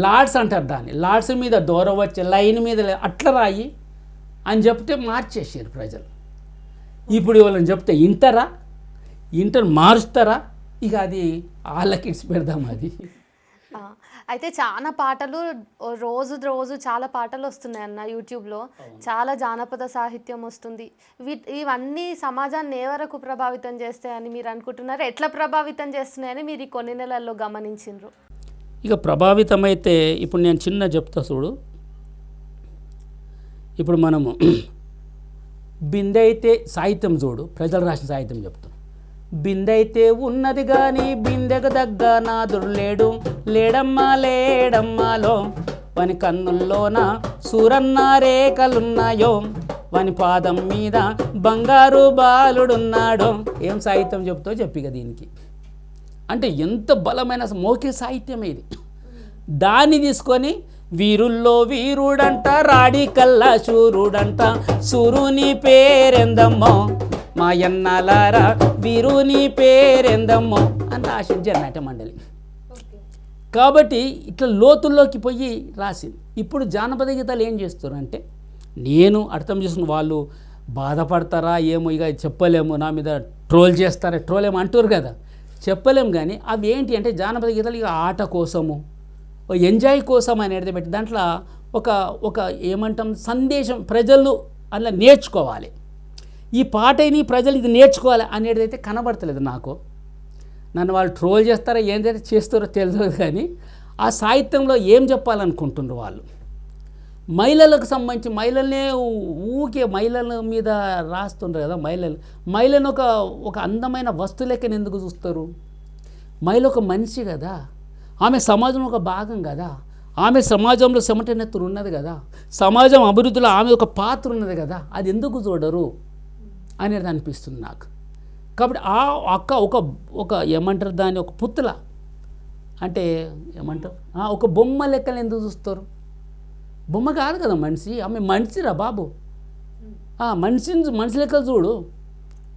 లాడ్స్ అంటారు దాన్ని. లాడ్స్ మీద దూరం వచ్చే లైన్ మీద అట్లా రాయి అని చెప్తే మార్చేసారు ప్రజలు. ఇప్పుడు వాళ్ళని చెప్తే ఇంటర్ మారుస్తారా? ఇక అది వాళ్ళకి ఇచ్చి పెడదాం అది. అయితే చాలా పాటలు రోజు చాలా పాటలు వస్తున్నాయి అన్న యూట్యూబ్లో. చాలా జానపద సాహిత్యం వస్తుంది. ఇవన్నీ సమాజాన్ని ఏ వరకు ప్రభావితం చేస్తాయని మీరు అనుకుంటున్నారు? ఎట్లా ప్రభావితం చేస్తున్నాయని మీరు ఈ కొన్ని నెలల్లో గమనించారు? ఇక ప్రభావితమైతే ఇప్పుడు నేను చిన్న చెప్తా చూడు. ఇప్పుడు మనము బిందె సాహిత్యం చూడు, ప్రజలు రాసిన సాహిత్యం చెప్తాం. బిందైతే ఉన్నది కానీ బిందెకు దగ్గ నాదుడు లేడమ్మా లేడమ్మాలో, వని కన్నుల్లోన సూరన్న రేఖలున్నాయో, వాని పాదం మీద బంగారు బాలుడున్నాడు. ఏం సాహిత్యం చెప్తావు చెప్పిక దీనికి. అంటే ఎంత బలమైన మౌఖిక సాహిత్యమే ఇది. దాన్ని తీసుకొని వీరుల్లో వీరుడంట, రాడి కల్లా శూరుడంట, సూరుని పేరెందమ్మో మాయన్నలారా వీరుని పేరెందమ్మో అని రాసింది జననాట్య మండలి. కాబట్టి ఇట్లా లోతుల్లోకి పోయి రాసింది. ఇప్పుడు జానపద గీతాలు ఏం చేస్తారంటే, నేను అర్థం చేసుకున్న వాళ్ళు బాధపడతారా ఏమో, ఇక చెప్పలేము, నా మీద ట్రోల్ చేస్తారా, ట్రోల్ ఏమో అంటారు కదా, చెప్పలేము. కానీ అవి ఏంటి అంటే జానపద గీతాలు ఇక ఆట కోసము, ఎంజాయ్ కోసం అనేది పెట్టి దాంట్లో ఒక ఏమంటాం సందేశం ప్రజలు అలా నేర్చుకోవాలి, ఈ పాటని ప్రజలు ఇది నేర్చుకోవాలి అనేది అయితే కనబడతలేదు నాకు. నన్ను వాళ్ళు ట్రోల్ చేస్తారో ఏంటైతే చేస్తారో తెలియదు, కానీ ఆ సాహిత్యంలో ఏం చెప్పాలనుకుంటున్నారు వాళ్ళు. మహిళలకు సంబంధించి మహిళలనే ఊకే మహిళల మీద రాస్తుండ్రు కదా. మహిళను ఒక అందమైన వస్తువు లెక్కన ఎందుకు చూస్తారు? మహిళ ఒక మనిషి కదా, ఆమె సమాజంలో ఒక భాగం కదా, ఆమె సమాజంలో చెమటనెత్తురు ఉన్నది కదా, సమాజం అభివృద్ధిలో ఆమె ఒక పాత్ర ఉన్నది కదా, అది ఎందుకు చూడరు అనేది అనిపిస్తుంది నాకు. కాబట్టి ఆ అక్క ఒక ఏమంటారు దాన్ని, ఒక పుత్తుల అంటే ఏమంటారు, ఒక బొమ్మ లెక్కలు ఎందుకు చూస్తారు? బొమ్మ కాదు కదా మనిషి, ఆమె మనిషిరా బాబు, మనిషి లెక్కలు చూడు.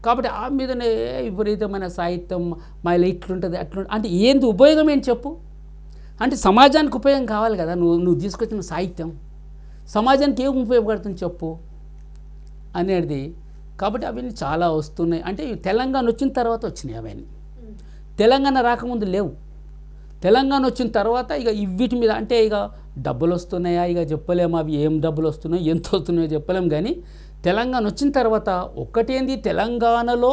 కాబట్టి ఆ మీదనే విపరీతమైన సాహిత్యం, మహిళ ఇట్లుంటుంది అట్లుంటుంది అంటే ఏంటి ఉపయోగం ఏంటి చెప్పు? అంటే సమాజానికి ఉపయోగం కావాలి కదా, నువ్వు తీసుకొచ్చిన సాహిత్యం సమాజానికి ఏం ఉపయోగపడుతుంది చెప్పు అనేది. కాబట్టి అవన్నీ చాలా వస్తున్నాయి. అంటే తెలంగాణ వచ్చిన తర్వాత వచ్చినాయి అవన్నీ, తెలంగాణ రాకముందు లేవు. తెలంగాణ వచ్చిన తర్వాత ఇక వీటి మీద అంటే ఇక డబ్బులు వస్తున్నాయా ఇక చెప్పలేము, అవి ఏం డబ్బులు వస్తున్నాయో ఎంత వస్తున్నాయో చెప్పలేము. కానీ తెలంగాణ వచ్చిన తర్వాత ఒక్కటేంది, తెలంగాణలో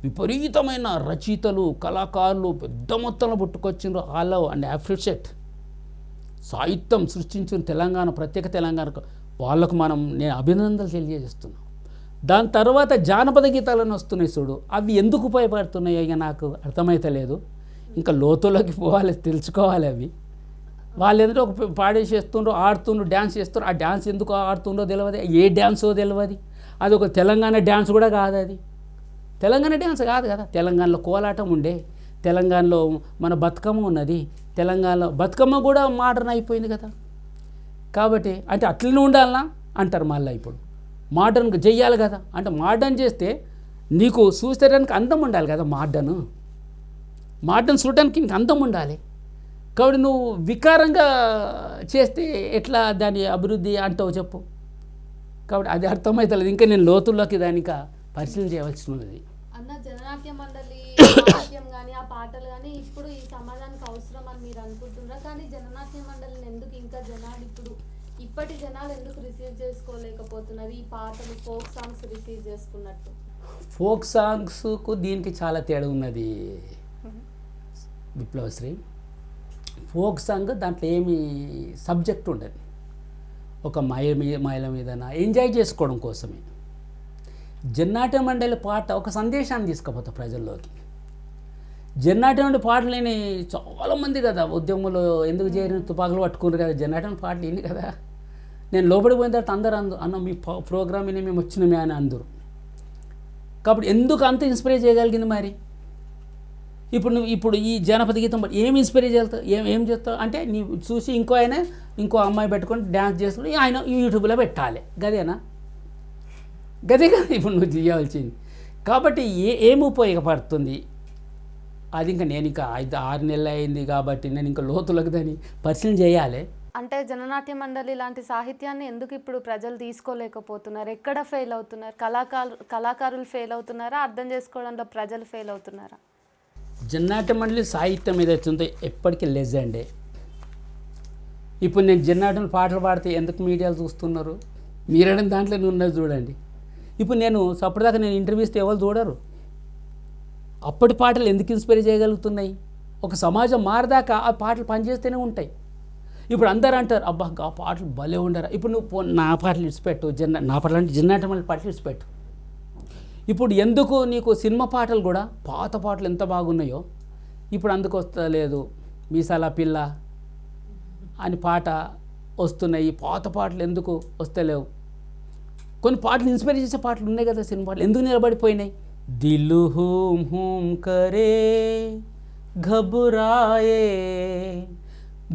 విపరీతమైన రచయితలు కళాకారులు పెద్ద మొత్తంలో పుట్టుకొచ్చిండ్రు. ఆల్ అండ్ అప్రిషియేట్ సాహిత్యం సృష్టించిన తెలంగాణ, ప్రత్యేక తెలంగాణకు వాళ్ళకు నేను అభినందనలు తెలియజేస్తున్నాను. దాని తర్వాత జానపద గీతాలను వస్తున్నాయి చూడు, అవి ఎందుకు ఉపయోగపడుతున్నాయో ఇక నాకు అర్థమైతలేదు. ఇంకా లోతులోకి పోవాలి, తెలుసుకోవాలి. అవి వాళ్ళు ఎందుకు ఒక పాడేసేస్తుండ్రు, ఆడుతుండ్రు, డ్యాన్స్ చేస్తుండ్రు. ఆ డ్యాన్స్ ఎందుకు ఆడుతుండో తెలియదు, ఏ డ్యాన్సో తెలియదు. అది ఒక తెలంగాణ డ్యాన్స్ కూడా కాదు, అది తెలంగాణ డ్యాన్స్ కాదు కదా. తెలంగాణలో కోలాటం ఉండే, తెలంగాణలో మన బతుకమ్మ ఉన్నది, తెలంగాణలో బతుకమ్మ కూడా మోడర్న్ అయిపోయింది కదా. కాబట్టి అంటే అట్లనే ఉండాలనా అంటారు మళ్ళీ. ఇప్పుడు మోడర్న్గా చెయ్యాలి కదా, అంటే మోడర్న్ చేస్తే నీకు చూసేటానికి అందం ఉండాలి కదా. మోడర్న్ చూడటానికి నీకు అందం ఉండాలి. కాబట్టి నువ్వు వికారంగా చేస్తే ఎట్లా దాని అభివృద్ధి అంటావు చెప్పు. కాబట్టి అది అర్థమవుతలేదు. ఇంకా నేను లోతుల్లోకి దానికి పరిశీలన చేయవలసినది. అన్న జననాట్య మండలి నాట్యం కానీ ఆ పాటలు కానీ ఇప్పుడు ఈ సమాజానికి అవసరం అని మీరు అనుకుంటున్నారా? కానీ జననాట్య మండలిని ఎందుకు ఇంకా జనాలు ఇప్పటి జనాలు ఎందుకు రిసీవ్ చేసుకోలేకపోతున్నారు ఈ పాటలు, ఫోక్ సాంగ్స్ రిసీవ్ చేసుకున్నట్టు? ఫోక్ సాంగ్స్కు దీనికి చాలా తేడా ఉన్నది విప్లవశ్రీ. ఫోక్ సాంగ్ దాంట్లో ఏమి సబ్జెక్ట్ ఉండదు, ఒక మహిళ మీద ఎంజాయ్ చేసుకోవడం కోసమే. జన్నాట్య మండలి పాట ఒక సందేశాన్ని తీసుకుపోతా ప్రజల్లోకి. జన్నాట్య మండలి పాటలు లేని చాలామంది కదా ఉద్యమంలో ఎందుకు చేరిన తుపాకులు పట్టుకున్నారు కదా, జన్నాట్యం పాటలు విని కదా. నేను లోపలికి పోయిన తర్వాత అందరూ అన్న మీ ప్రోగ్రామ్ విని మేము వచ్చినామే అని అందరు. కాబట్టి ఎందుకు అంత ఇన్స్పైర్ చేయగలిగింది మరి? ఇప్పుడు ఈ జానపద గీతం ఏం ఇన్స్పైర్ చేయగలుగుతావు, ఏం చేస్తావు అంటే నీ చూసి ఇంకో అమ్మాయి పెట్టుకొని డ్యాన్స్ చేసుకుని ఆయన యూట్యూబ్లో పెట్టాలి, గదేనా? గదే కదా ఇప్పుడు నువ్వు చేయవలసింది. కాబట్టి ఏం ఉపయోగపడుతుంది అది ఇంకా నేను ఇంకా 5-6 నెలలు అయింది కాబట్టి నేను ఇంకా లోతులకు దాన్ని పరిశీలన చేయాలి. అంటే జననాట్య మండలి లాంటి సాహిత్యాన్ని ఎందుకు ఇప్పుడు ప్రజలు తీసుకోలేకపోతున్నారు? ఎక్కడ ఫెయిల్ అవుతున్నారు? కళాకారులు ఫెయిల్ అవుతున్నారా? అర్థం చేసుకోవడంలో ప్రజలు ఫెయిల్ అవుతున్నారా? జన్నాట్య మండలి సాహిత్యం ఏదైతుందో ఎప్పటికీ లెజెండే. ఇప్పుడు నేను జన్నాట్యం పాటలు పాడితే ఎందుకు మీడియాలు చూస్తున్నారు? మీరడం దాంట్లో ఉన్నది చూడండి. ఇప్పుడు నేను అప్పటిదాకా నేను ఇంటర్వ్యూ ఇస్తే ఎవరు చూడరు. అప్పటి పాటలు ఎందుకు ఇన్స్పైర్ చేయగలుగుతున్నాయి? ఒక సమాజం మారదాకా ఆ పాటలు పనిచేస్తూనే ఉంటాయి. ఇప్పుడు అందరూ అంటారు అబ్బా ఆ పాటలు భలే ఉండరా. ఇప్పుడు నువ్వు నా పాటలు ఇడిచిపెట్టు, నా పాటలు అంటే జన్నాట్య మండలి పాటలు ఇడిచిపెట్టు. ఇప్పుడు ఎందుకు నీకు సినిమా పాటలు కూడా పాత పాటలు ఎంత బాగున్నాయో ఇప్పుడు అందుకు వస్తలేదు. మీసాల పిల్ల అని పాట వస్తున్నాయి, పాత పాటలు ఎందుకు వస్తలేవు కొన్ని పాటలు ఇన్స్పైర్ చేసే పాటలు ఉన్నాయి కదా, సినిమా పాటలు ఎందుకు నిలబడిపోయినాయి? దిల్ హూమ్ హూమ్ కరే घबराए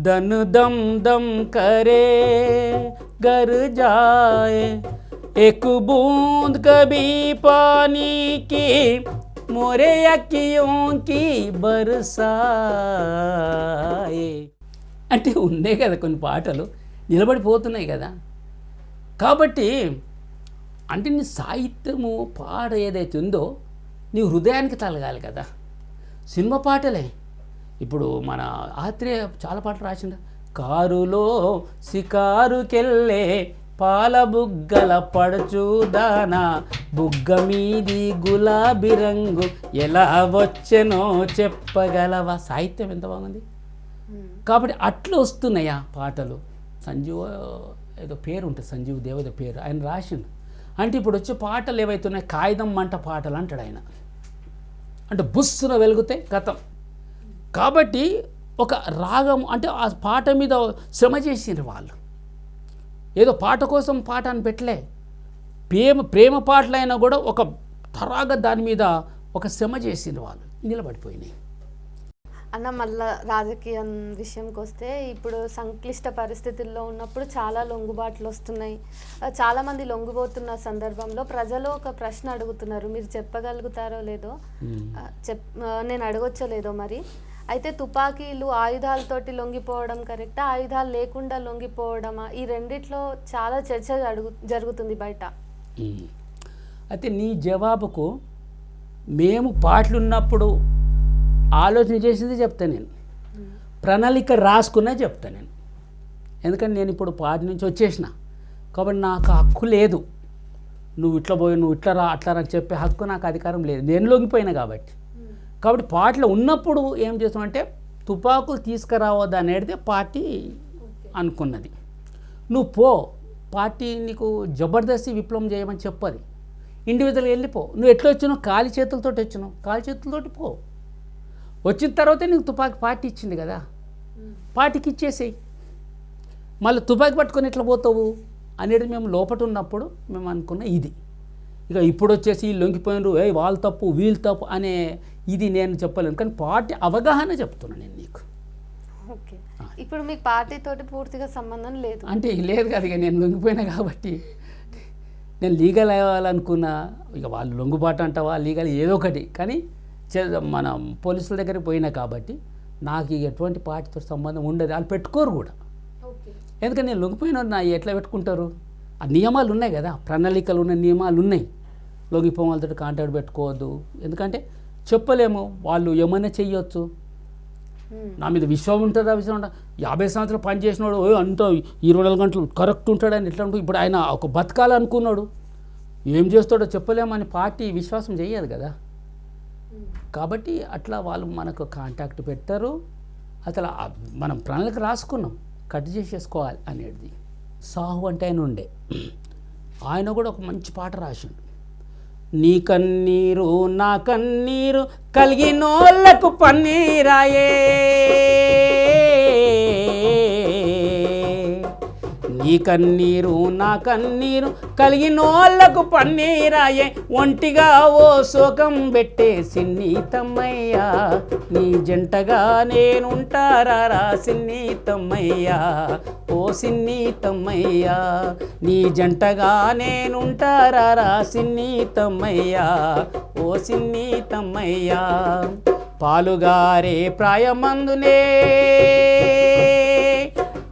दन दम दम करे गर जाए एक बूंद कभी पानी की मोरे अखियों की बरसाए అంటే ఉన్నాయి కదా కొన్ని పాటలు నిలబడిపోతున్నాయి కదా. కాబట్టి అంటే నీ సాహిత్యము పాట ఏదైతే ఉందో నీ హృదయానికి తలగాలి కదా. సినిమా పాటలే ఇప్పుడు మన ఆత్రేయ చాలా పాటలు రాసిండు. కారులో షికారుకెళ్ళే పాల బుగ్గల పడుచుదానా బుగ్గ మీది గులాబీ రంగు ఎలా వచ్చెనో చెప్పగలవా. సాహిత్యం ఎంత బాగుంది. కాబట్టి అట్లా వస్తున్నాయా పాటలు. సంజీవ్ ఏదో పేరు ఉంటుంది, సంజీవ్ దేవత పేరు, ఆయన రాసిండు. అంటే ఇప్పుడు వచ్చే పాటలు ఏవైతున్నాయి కాగితం మంట పాటలు అంటాడు ఆయన. అంటే బుస్సున వెలుగుతాయి కథం. కాబట్టి ఒక రాగం అంటే ఆ పాట మీద శ్రమ చేసిండ్రు వాళ్ళు. ఏదో పాట కోసం పాట అని పెట్టలే. ప్రేమ పాటలైనా కూడా ఒక తరాగా దాని మీద ఒక శ్రమ చేసిండ్రు వాళ్ళు, నిలబడిపోయినాయి. అన్న మళ్ళా రాజకీయం విషయంకి వస్తే ఇప్పుడు సంక్లిష్ట పరిస్థితుల్లో ఉన్నప్పుడు చాలా లొంగుబాట్లు వస్తున్నాయి. చాలామంది లొంగిపోతున్న సందర్భంలో ప్రజలు ఒక ప్రశ్న అడుగుతున్నారు, మీరు చెప్పగలుగుతారో లేదో, నేను అడగొచ్చో లేదో మరి. అయితే తుపాకీలు ఆయుధాలతోటి లొంగిపోవడం కరెక్టా, ఆయుధాలు లేకుండా లొంగిపోవడమా? ఈ రెండిట్లో చాలా చర్చ జరుగుతుంది బయట. అయితే నీ జవాబుకు మేము పాటలున్నప్పుడు ఆలోచన చేసింది చెప్తాను నేను, ప్రణాళిక రాసుకున్నా చెప్తాను నేను. ఎందుకంటే నేను ఇప్పుడు పార్టీ నుంచి వచ్చేసిన కాబట్టి నాకు హక్కు లేదు. నువ్వు ఇట్లా పోయి నువ్వు ఇట్లా రా అట్లా అని చెప్పే హక్కు నాకు అధికారం లేదు, నేను లొంగిపోయినా కాబట్టి. కాబట్టి పార్టీలో ఉన్నప్పుడు ఏం చేస్తామంటే తుపాకులు తీసుకురావద్దు అనేది పార్టీ అనుకున్నది. నువ్వు పో, పార్టీ నీకు జబర్దస్తి విప్లవం చేయమని చెప్పది. ఇండివిజువల్గా వెళ్ళిపో. నువ్వు ఎట్లా వచ్చినావు, ఖాళీ చేతులతో వచ్చినావు, ఖాళీ చేతులతోటి పో. వచ్చిన తర్వాతే నీకు తుపాకీ పార్టీ ఇచ్చింది కదా, పార్టీకి ఇచ్చేసేయి. మళ్ళీ తుపాకీ పట్టుకొని ఎట్లా పోతావు అనేది మేము లోపట ఉన్నప్పుడు మేము అనుకున్న ఇది. ఇక ఇప్పుడు వచ్చేసి వీళ్ళు లొంగిపోయినరు, వాళ్ళు తప్పు వీళ్ళు తప్పు అనే ఇది నేను చెప్పలేను. కానీ పార్టీ అవగాహన చెప్తున్నాను నేను నీకు. ఓకే, ఇప్పుడు మీకు పార్టీతోటి పూర్తిగా సంబంధం లేదు అంటే లేదు కదా. ఇక నేను లొంగిపోయినా కాబట్టి నేను లీగల్ అవ్వాలనుకున్నా. ఇక వాళ్ళు లొంగుబాటు అంటావా లీగల్ ఏదో ఒకటి, కానీ మన పోలీసుల దగ్గరికి పోయినా కాబట్టి నాకు ఎటువంటి పార్టీతో సంబంధం ఉండదు. వాళ్ళు పెట్టుకోరు కూడా. ఎందుకంటే నేను లొంగిపోయిన నా ఎట్లా పెట్టుకుంటారు? ఆ నియమాలు ఉన్నాయి కదా, ప్రణాళికలు ఉన్న నియమాలు ఉన్నాయి. లొంగిపోయిన వాళ్ళతో కాంటాక్ట్ పెట్టుకోవద్దు. ఎందుకంటే చెప్పలేము, వాళ్ళు ఏమైనా చెయ్యొచ్చు. నా మీద విశ్వాసం ఉంటుందా, విశ్వాసం ఉంటుంది. 50 సంవత్సరాలు పని చేసినాడు అంత 24 గంటలు కరెక్ట్ ఉంటాడని ఎట్లా ఉంటుంది. ఇప్పుడు ఆయన ఒక బతకాలనుకున్నాడు, ఏం చేస్తాడో చెప్పలేమని పార్టీ విశ్వాసం చెయ్యదు కదా. కాబట్టి అట్లా వాళ్ళు మనకు కాంటాక్ట్ పెట్టారు. అసలు మనం ప్రణాళిక రాసుకున్నాం, కట్ చేసేసుకోవాలి అనేది. సాహు అంటే ఆయన ఉండే, ఆయన కూడా ఒక మంచి పాట రాసిండు. నీ కన్నీరు నా కన్నీరు కలిగినోళ్ళకు పన్నీరాయే, నీ కన్నీరు నా కన్నీరు కలిగినోళ్ళకు పన్నీరాయే, ఒంటిగా ఓ శోకం పెట్టే సిన్ని తమ్మయ్యా, నీ జంటగా నేనుంటారా సిన్ని తమ్మయ్యా, ఓ సిన్ని తమ్మయ్యా, నీ జంటగా నేనుంటారా సిన్ని తమ్మయ్యా, ఓ సిన్ని తమ్మయ్యా. పాలుగారే ప్రాయమందునే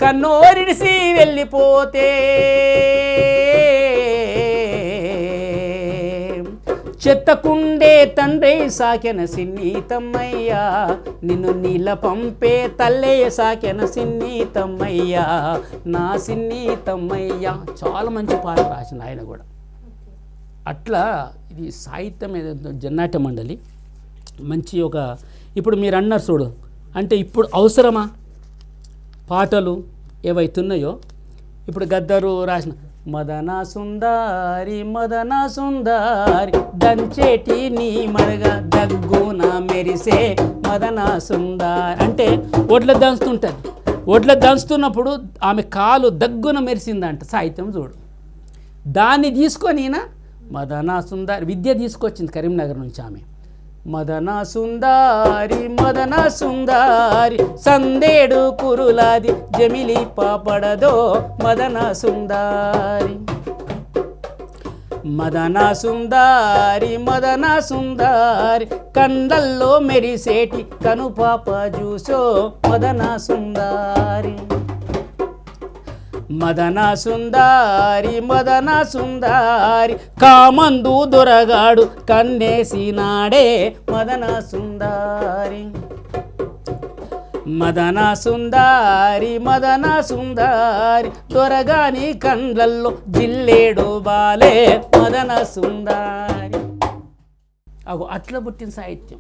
కన్నోరిడిసి వెళ్ళిపోతే, చెత్తకుండే తండ్రి సాకెన సిన్ని తమ్మయ్యా, నిన్ను నీళ్ళ పంపే తల్లే సాకెన సిన్ని తమ్మయ్యా, నా సిన్ని తమ్మయ్యా. చాలా మంచి పాట రాసిన ఆయన కూడా. అట్లా ఇది సాహిత్యం ఏదైతే జన్నాట్య మండలి మంచి ఒక, ఇప్పుడు మీరు అన్నారు చూడు, అంటే ఇప్పుడు అవసరమా పాటలు ఏవైతున్నాయో. ఇప్పుడు గద్దరు రాసిన మదన సుందారి మదన సుందారి దంచేటి నీ మరగ దగ్గున మెరిసే మదన సుందారి అంటే ఒడ్ల దంచుతుంటుంది. ఒడ్ల దంచుతున్నప్పుడు ఆమె కాలు దగ్గున మెరిసిందంట. సాహిత్యం చూడు. దాన్ని తీసుకొని ఈయన మదన సుందరి విద్య తీసుకొచ్చింది కరీంనగర్ నుంచి ఆమె. మదన సుందారి సందేడు కురులాది జమిలి పాపడదో మదన సుందారి. మదన సుందారి కండల్లో మెరిసేటి కనుపాప జూసో మదన సుందారి. మదన సుందారి కామందు దొరగాడు కన్నేసినాడే మదన సుందారి. మదన సుందారి దొరగాని కండ్లల్లో జిల్లేడు బాలే మదన సుందారి. అగో అట్లా పుట్టిన సాహిత్యం.